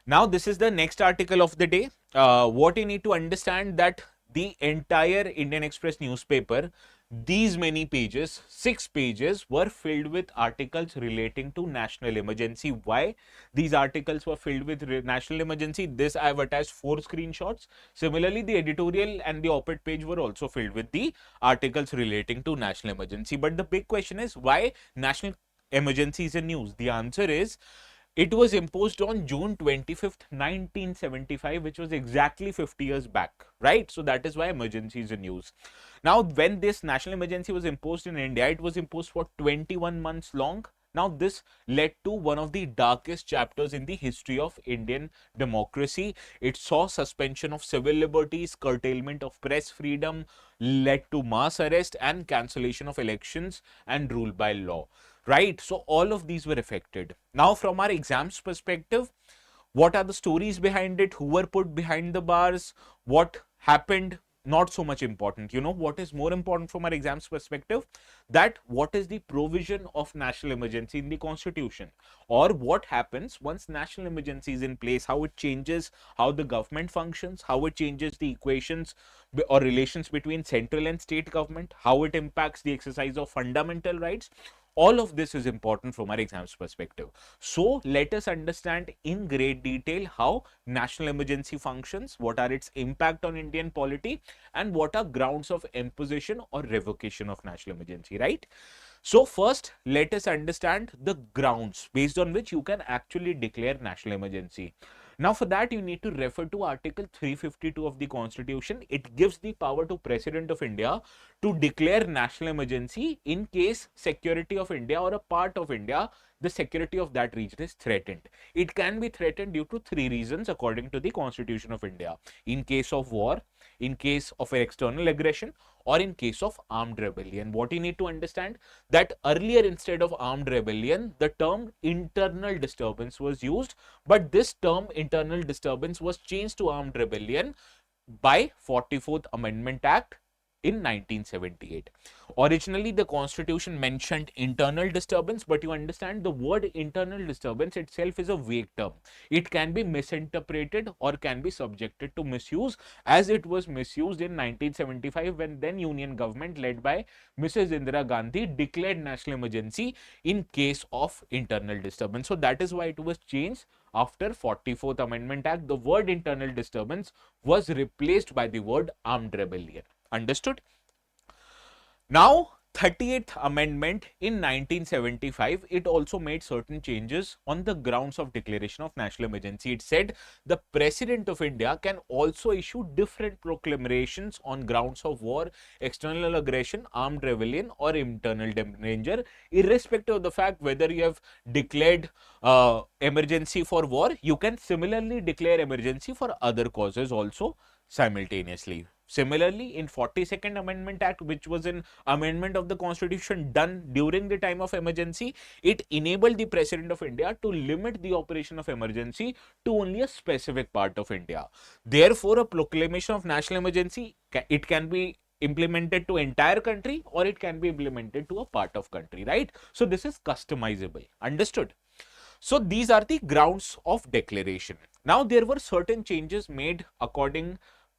Now, this is the next article of the day. What you need to understand that the entire Indian Express newspaper, these many pages, 6 pages, were filled with articles relating to national emergency. Why these articles were filled with national emergency? This I have attached 4 screenshots. Similarly, the editorial and the op-ed page were also filled with the articles relating to national emergency. But the big question is, why national emergency is in news? The answer is, it was imposed on June 25th, 1975, which was exactly 50 years back, right? So that is why emergency is in news. Now, when this national emergency was imposed in India, it was imposed for 21 months long. Now, this led to one of the darkest chapters in the history of Indian democracy. It saw suspension of civil liberties, curtailment of press freedom, led to mass arrest and cancellation of elections and rule by law. Right, so all of these were affected. Now, from our exams perspective, what are the stories behind it? Who were put behind the bars? What happened? Not so much important. What is more important from our exams perspective? That what is the provision of national emergency in the constitution, or what happens once national emergency is in place, how it changes how the government functions, how it changes the equations or relations between central and state government, how it impacts the exercise of fundamental rights. All of this is important from our exams perspective. So let us understand in great detail how national emergency functions, what are its impact on Indian polity, and what are grounds of imposition or revocation of national emergency, right? So first, let us understand the grounds based on which you can actually declare national emergency. Now, for that, you need to refer to Article 352 of the Constitution. It gives the power to President of India to declare national emergency in case security of India or a part of India, the security of that region is threatened. It can be threatened due to 3 reasons according to the Constitution of India: in case of war, in case of external aggression, or in case of armed rebellion. What you need to understand, that earlier instead of armed rebellion, the term internal disturbance was used, but this term internal disturbance was changed to armed rebellion by 44th Amendment Act in 1978. Originally, the Constitution mentioned internal disturbance, but you understand the word internal disturbance itself is a vague term. It can be misinterpreted or can be subjected to misuse, as it was misused in 1975 when then Union government led by Mrs. Indira Gandhi declared national emergency in case of internal disturbance. So that is why it was changed. After 44th Amendment Act, the word internal disturbance was replaced by the word armed rebellion. Understood? Now, 38th Amendment in 1975, it also made certain changes on the grounds of declaration of national emergency. It said the President of India can also issue different proclamations on grounds of war, external aggression, armed rebellion, or internal danger, irrespective of the fact whether you have declared emergency for war. You can similarly declare emergency for other causes also simultaneously. Similarly, in 42nd Amendment Act, which was an amendment of the Constitution done during the time of emergency, it enabled the President of India to limit the operation of emergency to only a specific part of India. Therefore, a proclamation of national emergency, it can be implemented to entire country or it can be implemented to a part of country, right? So this is customizable. Understood? So these are the grounds of declaration. Now, there were certain changes made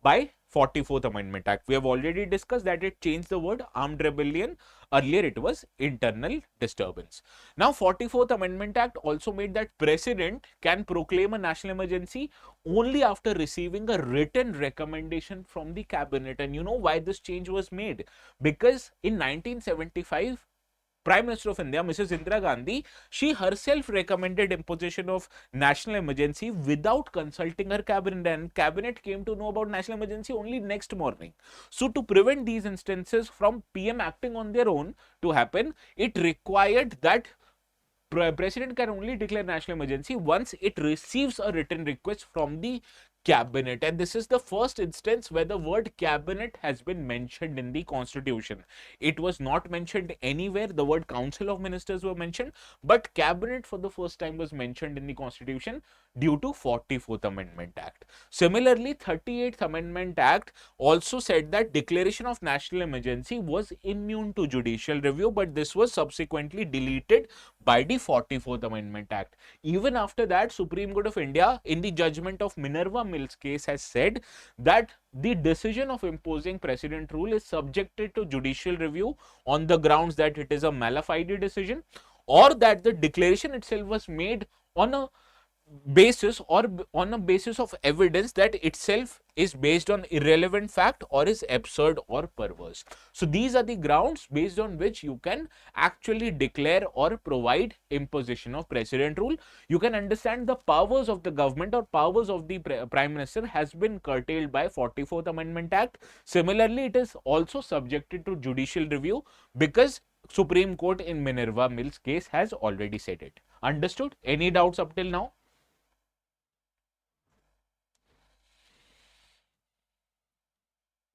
by 44th Amendment Act. We have already discussed that it changed the word armed rebellion. Earlier it was internal disturbance. Now 44th Amendment Act also made that president can proclaim a national emergency only after receiving a written recommendation from the cabinet. And you know why this change was made? Because in 1975, Prime Minister of India, Mrs. Indira Gandhi, she herself recommended imposition of national emergency without consulting her cabinet, and cabinet came to know about national emergency only next morning. So to prevent these instances from PM acting on their own to happen, it required that president can only declare national emergency once it receives a written request from the cabinet, and this is the first instance where the word cabinet has been mentioned in the constitution. It was not mentioned anywhere. The word council of ministers were mentioned, but cabinet for the first time was mentioned in the constitution due to 44th Amendment Act. Similarly, 38th Amendment Act also said that declaration of national emergency was immune to judicial review, but this was subsequently deleted by the 44th Amendment Act. Even after that, Supreme Court of India, in the judgment of Minerva Mills case, has said that the decision of imposing precedent rule is subjected to judicial review on the grounds that it is a mala fide decision, or that the declaration itself was made on a basis or on a basis of evidence that itself is based on irrelevant fact or is absurd or perverse. So these are the grounds based on which you can actually declare or provide imposition of precedent rule. You can understand the powers of the government or powers of the Prime Minister has been curtailed by 44th Amendment Act. Similarly, it is also subjected to judicial review because Supreme Court in Minerva Mills case has already said it. Understood? Any doubts up till now?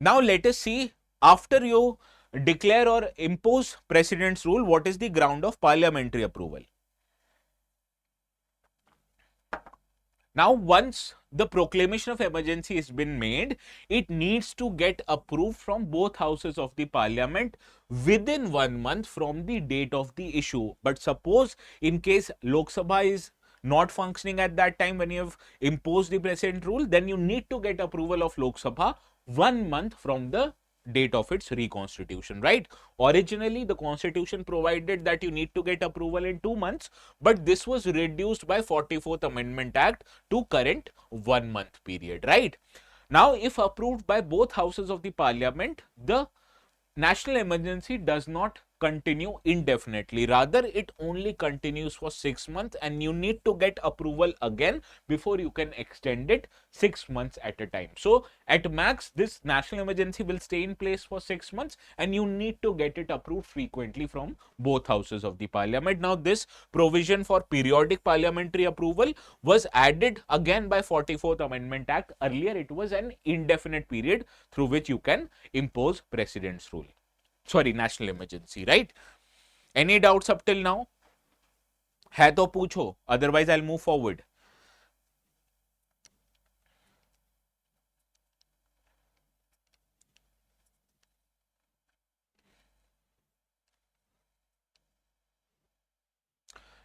Now let us see, after you declare or impose precedent's rule, what is the ground of parliamentary approval? Now, once the proclamation of emergency has been made, it needs to get approved from both houses of the parliament within 1 month from the date of the issue. But suppose in case Lok Sabha is not functioning at that time when you have imposed the precedent rule, then you need to get approval of Lok Sabha 1 month from the date of its reconstitution, right? Originally, the constitution provided that you need to get approval in 2 months, but this was reduced by 44th Amendment Act to current 1 month period, right? Now, if approved by both houses of the parliament, the national emergency does not continue indefinitely. Rather, it only continues for 6 months, and you need to get approval again before you can extend it 6 months at a time. So, at max, this national emergency will stay in place for 6 months, and you need to get it approved frequently from both houses of the parliament. Now, this provision for periodic parliamentary approval was added again by 44th Amendment Act. Earlier, it was an indefinite period through which you can impose precedent's rule. Sorry, national emergency, right? Any doubts up till now? है तो पूछो, otherwise I'll move forward.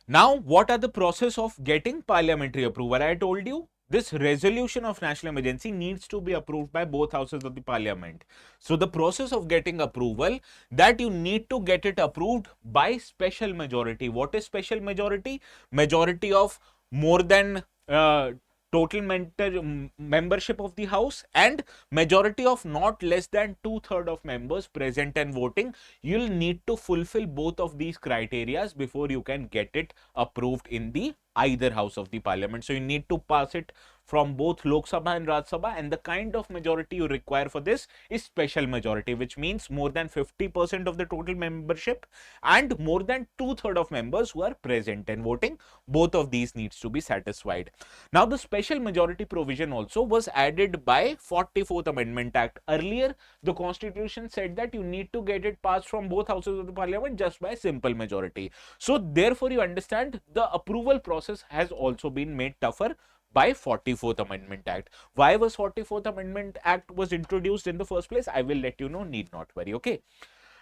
Now, what are the process of getting parliamentary approval? I told you this resolution of national emergency needs to be approved by both houses of the parliament. So the process of getting approval, that you need to get it approved by special majority. What is special majority? Majority of more than total membership of the house and majority of not less than 2/3 of members present and voting. You'll need to fulfill both of these criteria before you can get it approved in the either house of the parliament. So you need to pass it from both Lok Sabha and Raj Sabha, and the kind of majority you require for this is special majority, which means more than 50% of the total membership and more than 2/3 of members who are present and voting. Both of these needs to be satisfied. Now, the special majority provision also was added by 44th Amendment Act. Earlier, the constitution said that you need to get it passed from both houses of the parliament just by simple majority. So therefore, you understand the approval process has also been made tougher by 44th Amendment Act. Why was 44th Amendment Act was introduced in the first place? I will let you know, need not worry, okay?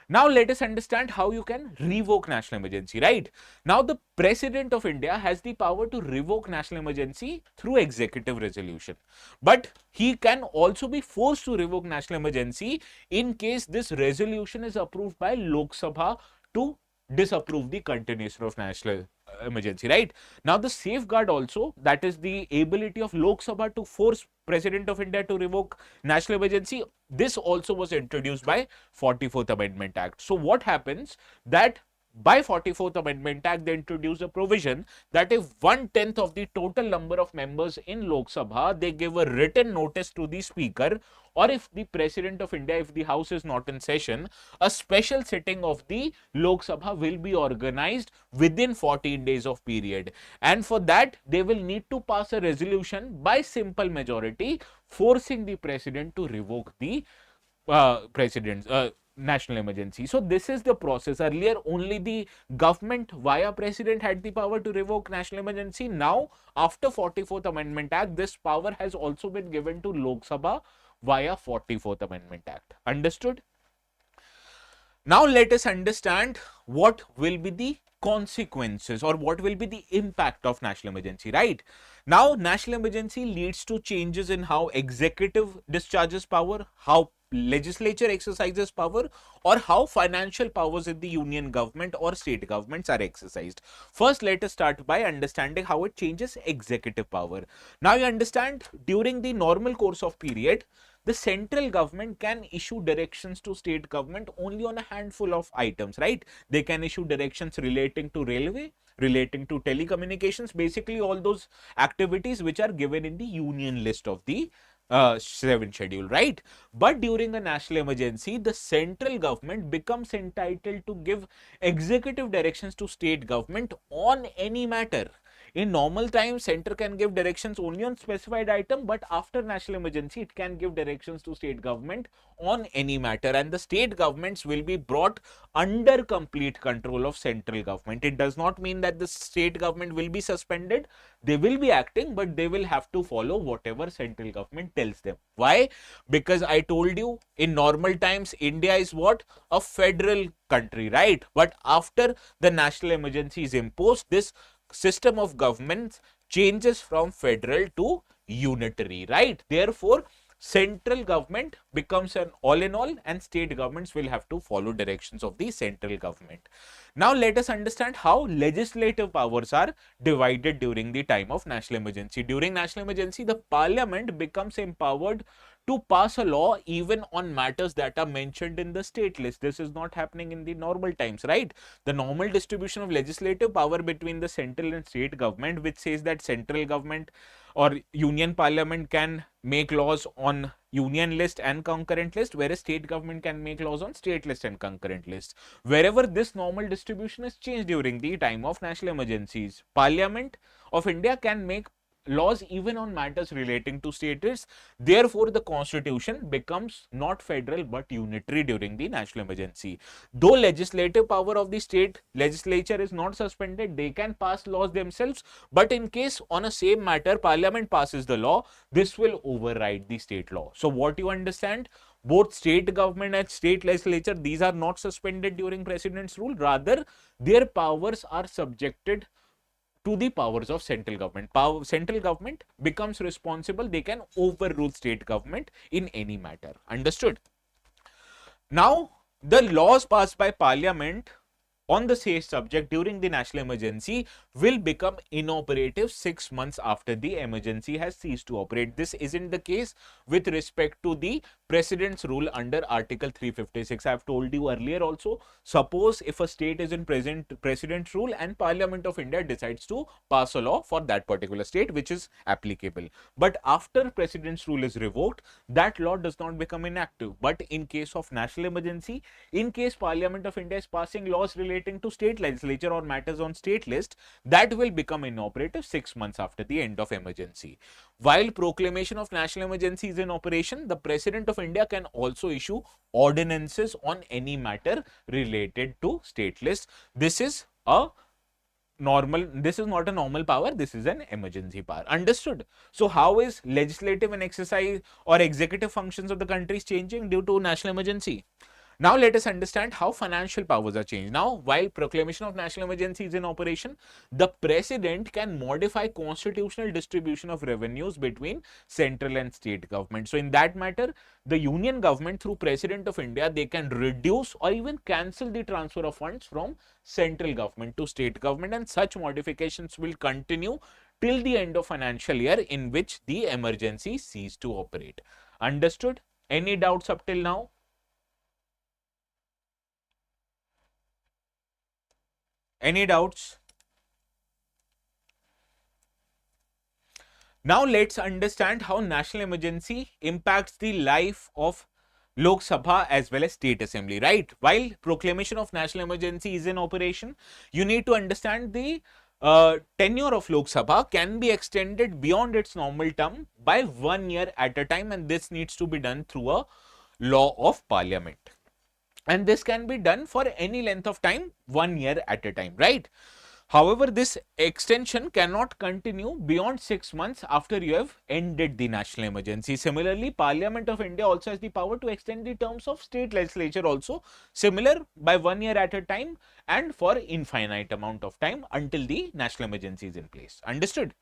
Now let us understand how you can revoke national emergency, right? Now the President of India has the power to revoke national emergency through executive resolution. But he can also be forced to revoke national emergency in case this resolution is approved by Lok Sabha to disapprove the continuation of national emergency, right? Now the safeguard also, that is the ability of Lok Sabha to force President of India to revoke national emergency, this also was introduced by 44th Amendment Act. So what happens that by 44th Amendment Act, they introduced a provision that if 1/10 of the total number of members in Lok Sabha, they give a written notice to the speaker, or if the President of India, if the House is not in session, a special sitting of the Lok Sabha will be organized within 14 days of period. And for that, they will need to pass a resolution by simple majority, forcing the President to revoke the president's national emergency. So this is the process. Earlier, only the government via president had the power to revoke national emergency. Now, after 44th Amendment Act, this power has also been given to Lok Sabha via 44th Amendment Act. Understood? Now let us understand what will be the consequences or what will be the impact of national emergency, right? Now, national emergency leads to changes in how executive discharges power, how legislature exercises power, or how financial powers in the union government or state governments are exercised. First, let us start by understanding how it changes executive power. Now, you understand during the normal course of period, the central government can issue directions to state government only on a handful of items, right? They can issue directions relating to railway, relating to telecommunications, basically all those activities which are given in the union list of the 7th schedule, right? But during a national emergency, the central government becomes entitled to give executive directions to state government on any matter. In normal times, center can give directions only on specified item, but after national emergency, it can give directions to state government on any matter, and the state governments will be brought under complete control of central government. It does not mean that the state government will be suspended. They will be acting, but they will have to follow whatever central government tells them. Why? Because I told you in normal times, India is what? A federal country, right? But after the national emergency is imposed, this system of government changes from federal to unitary, right? Therefore, central government becomes an all in all, and state governments will have to follow directions of the central government. Now let us understand how legislative powers are divided during the time of national emergency. During national emergency, the parliament becomes empowered to pass a law even on matters that are mentioned in the state list. This is not happening in the normal times, right? The normal distribution of legislative power between the central and state government, which says that central government or union parliament can make laws on union list and concurrent list, whereas state government can make laws on state list and concurrent list. Wherever this normal distribution is changed during the time of national emergencies, Parliament of India can make laws even on matters relating to states. Therefore, the constitution becomes not federal but unitary during the national emergency. Though legislative power of the state legislature is not suspended, they can pass laws themselves, but in case on a same matter parliament passes the law, this will override the state law. So what you understand, both state government and state legislature, these are not suspended during president's rule, rather their powers are subjected to the powers of central government. Central government becomes responsible. They can overrule state government in any matter. Understood? Now, the laws passed by parliament on the same subject during the national emergency will become inoperative 6 months after the emergency has ceased to operate. This isn't the case with respect to the president's rule under Article 356. I have told you earlier also, suppose if a state is in president's rule and Parliament of India decides to pass a law for that particular state which is applicable. But after president's rule is revoked, that law does not become inactive. But in case of national emergency, in case Parliament of India is passing laws relating to state legislature or matters on state list, that will become inoperative 6 months after the end of emergency. While proclamation of national emergency is in operation, the President of India can also issue ordinances on any matter related to state list. This is not a normal power, this is an emergency power. Understood? So how is legislative and exercise or executive functions of the country changing due to national emergency? Now let us understand how financial powers are changed. Now, while proclamation of national emergency is in operation, the president can modify constitutional distribution of revenues between central and state government. So in that matter, the union government through President of India, they can reduce or even cancel the transfer of funds from central government to state government, and such modifications will continue till the end of financial year in which the emergency ceased to operate. Understood? Any doubts up till now? Any doubts? Now let's understand how national emergency impacts the life of Lok Sabha as well as State Assembly, right? While proclamation of national emergency is in operation, you need to understand the tenure of Lok Sabha can be extended beyond its normal term by 1 year at a time, and this needs to be done through a law of parliament. And this can be done for any length of time, 1 year at a time, right? However, this extension cannot continue beyond 6 months after you have ended the national emergency. Similarly, Parliament of India also has the power to extend the terms of state legislature also similar by 1 year at a time and for infinite amount of time until the national emergency is in place. Understood?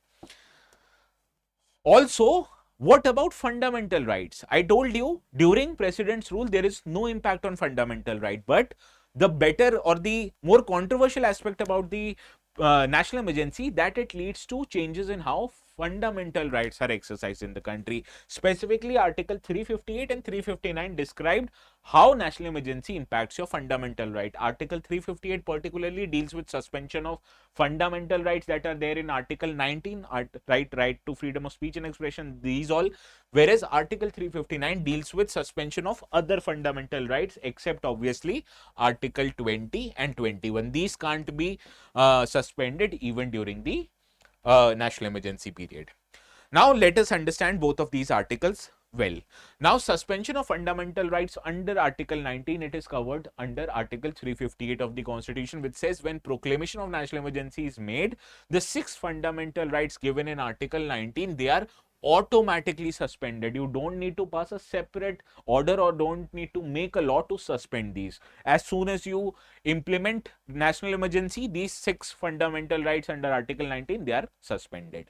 Also, what about fundamental rights? I told you during president's rule, there is no impact on fundamental right, but the better or the more controversial aspect about the national emergency that it leads to changes in how fundamental rights are exercised in the country. Specifically, Article 358 and 359 described how national emergency impacts your fundamental right. Article 358 particularly deals with suspension of fundamental rights that are there in Article 19, right to freedom of speech and expression, these all, whereas Article 359 deals with suspension of other fundamental rights except obviously Article 20 and 21. These can't be suspended even during the national emergency period. Now let us understand both of these articles well. Now, suspension of fundamental rights under Article 19, it is covered under Article 358 of the Constitution, which says when proclamation of national emergency is made, the 6 fundamental rights given in Article 19, they are automatically suspended. You don't need to pass a separate order or don't need to make a law to suspend these. As soon as you implement national emergency, these 6 fundamental rights under Article 19, they are suspended.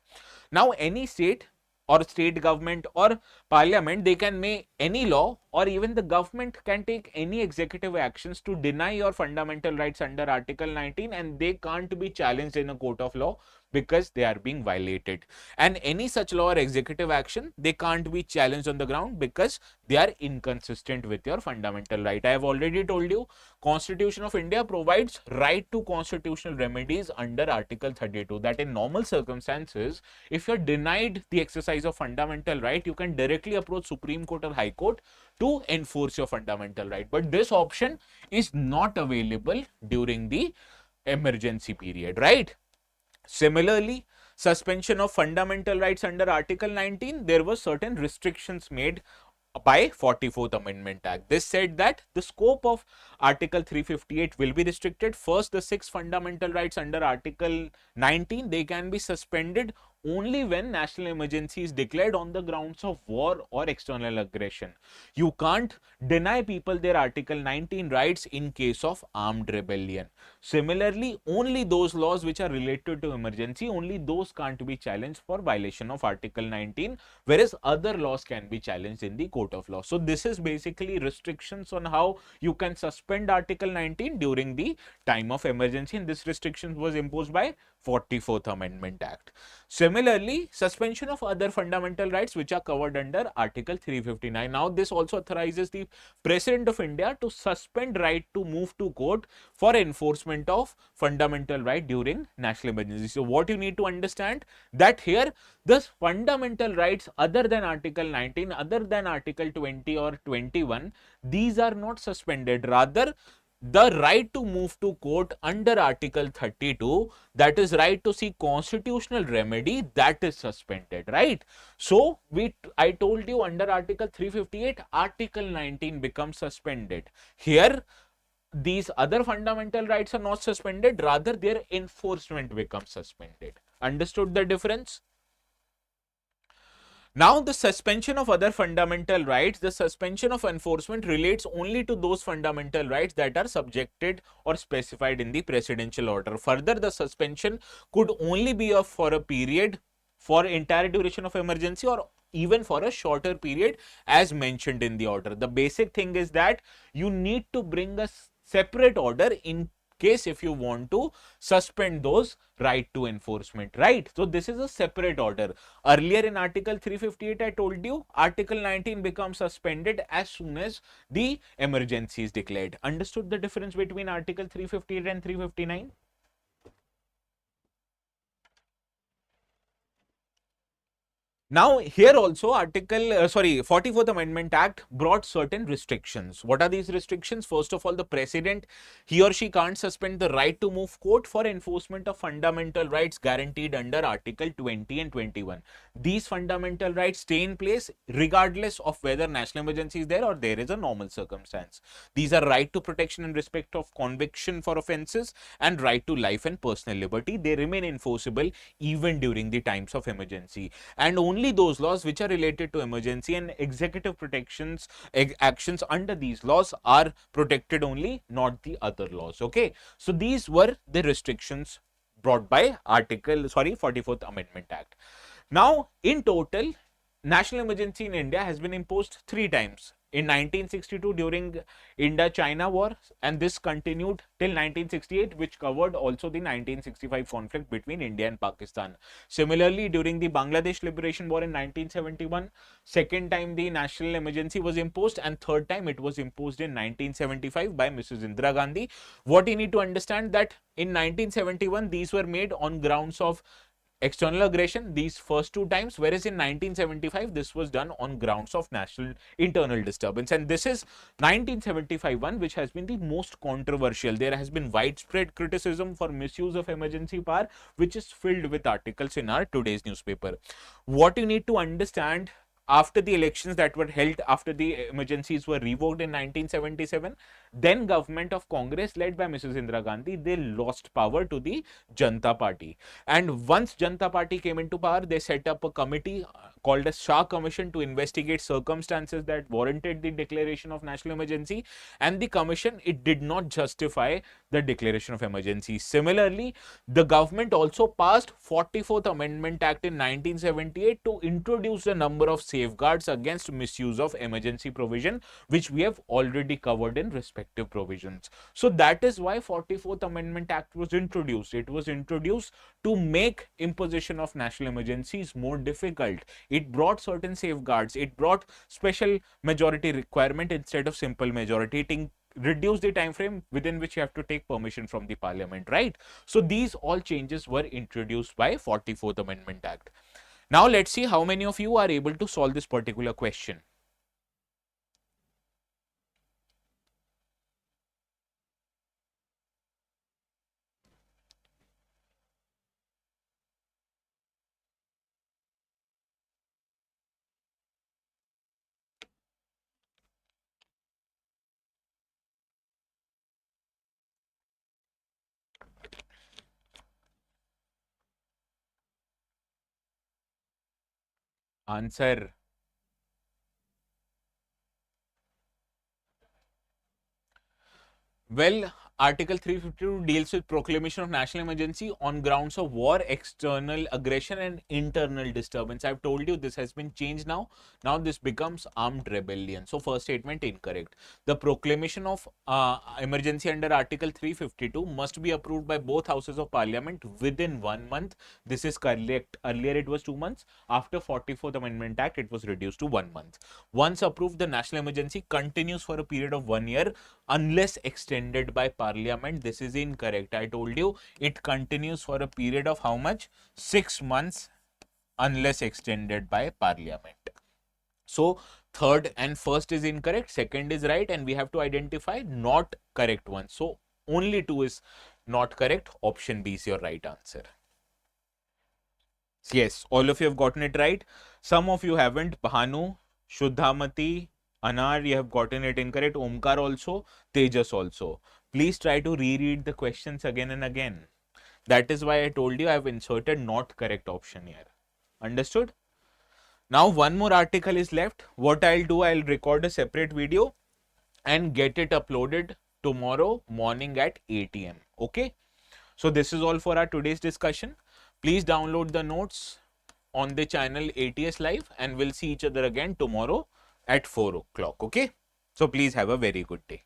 Now, any state or state government or parliament, they can make any law, or even the government can take any executive actions to deny your fundamental rights under Article 19, and they can't be challenged in a court of law because they are being violated. And any such law or executive action, they can't be challenged on the ground because they are inconsistent with your fundamental right. I have already told you, Constitution of India provides right to constitutional remedies under Article 32, that in normal circumstances, if you're denied the exercise of fundamental right, you can directly approach Supreme Court or High Court to enforce your fundamental right. But this option is not available during the emergency period, right? Similarly, suspension of fundamental rights under Article 19, there were certain restrictions made by 44th Amendment Act. This said that the scope of Article 358 will be restricted. First, the 6 fundamental rights under Article 19, they can be suspended only when national emergency is declared on the grounds of war or external aggression. You can't deny people their Article 19 rights in case of armed rebellion. Similarly, only those laws which are related to emergency, only those can't be challenged for violation of Article 19, whereas other laws can be challenged in the court of law. So this is basically restrictions on how you can suspend Article 19 during the time of emergency, and this restriction was imposed by 44th Amendment Act. Similarly, suspension of other fundamental rights which are covered under Article 359. Now, this also authorizes the President of India to suspend right to move to court for enforcement of fundamental right during national emergency. So, what you need to understand that here, the fundamental rights other than Article 19, other than Article 20 or 21, these are not suspended. Rather, the right to move to court under Article 32, that is right to seek constitutional remedy, that is suspended, right? So, I told you under Article 358, Article 19 becomes suspended. Here, these other fundamental rights are not suspended, rather their enforcement becomes suspended. Understood the difference? Now, the suspension of other fundamental rights, the suspension of enforcement relates only to those fundamental rights that are subjected or specified in the presidential order. Further, the suspension could only be for a period, for entire duration of emergency, or even for a shorter period as mentioned in the order. The basic thing is that you need to bring a separate order in case if you want to suspend those right to enforcement, right? So this is a separate order. Earlier in Article 358, I told you Article 19 becomes suspended as soon as the emergency is declared. Understood the difference between Article 358 and 359? Now, here also Article, 44th Amendment Act brought certain restrictions. What are these restrictions? First of all, the president, he or she can't suspend the right to move court for enforcement of fundamental rights guaranteed under Article 20 and 21. These fundamental rights stay in place regardless of whether national emergency is there or there is a normal circumstance. These are right to protection in respect of conviction for offences and right to life and personal liberty. They remain enforceable even during the times of emergency. And only those laws which are related to emergency and executive protections actions under these laws are protected only, not the other laws. Okay, so these were the restrictions brought by 44th Amendment Act. Now, in total, national emergency in India has been imposed 3 times. In 1962 during Indo-China War, and this continued till 1968, which covered also the 1965 conflict between India and Pakistan. Similarly, during the Bangladesh Liberation War in 1971, second time the national emergency was imposed, and third time it was imposed in 1975 by Mrs. Indira Gandhi. What you need to understand that in 1971 these were made on grounds of external aggression, these first 2 times, whereas in 1975 this was done on grounds of national internal disturbance. And this is 1975 one which has been the most controversial. There has been widespread criticism for misuse of emergency power, which is filled with articles in our today's newspaper. What you need to understand, after the elections that were held after the emergencies were revoked in 1977, then government of Congress led by Mrs. Indira Gandhi, they lost power to the Janata Party. And once Janata Party came into power, they set up a committee called as Shah Commission to investigate circumstances that warranted the declaration of national emergency. And the commission, it did not justify the declaration of emergency. Similarly, the government also passed 44th Amendment Act in 1978 to introduce a number of safeguards against misuse of emergency provision, which we have already covered in respective provisions. So that is why 44th Amendment Act was introduced. It was introduced to make imposition of national emergencies more difficult. It brought certain safeguards. It brought special majority requirement instead of simple majority. It reduce the time frame within which you have to take permission from the parliament, right? So these all changes were introduced by 44th Amendment Act. Now let's see how many of you are able to solve this particular question. Answer. Well, Article 352 deals with proclamation of national emergency on grounds of war, external aggression, and internal disturbance. I've told you this has been changed now. Now this becomes armed rebellion. So first statement incorrect. The proclamation of emergency under Article 352 must be approved by both houses of parliament within 1 month. This is correct. Earlier it was 2 months. After 44th Amendment Act, it was reduced to 1 month. Once approved, the national emergency continues for a period of 1 year unless extended by parliament. This is incorrect. I told you it continues for a period of how much? 6 months unless extended by parliament. So third and first is incorrect, second is right, and we have to identify not correct one. So only 2 is not correct. Option B is your right answer. Yes, all of you have gotten it right. Some of you haven't. Bhanu, Shuddhamati, Anar, you have gotten it incorrect. Omkar also, Tejas also. Please try to reread the questions again and again. That is why I told you I have inserted not correct option here. Understood? Now one more article is left. What I'll do, I'll record a separate video and get it uploaded tomorrow morning at 8 a.m. Okay. So this is all for our today's discussion. Please download the notes on the channel ATS Live, and we'll see each other again tomorrow at 4 o'clock. Okay. So please have a very good day.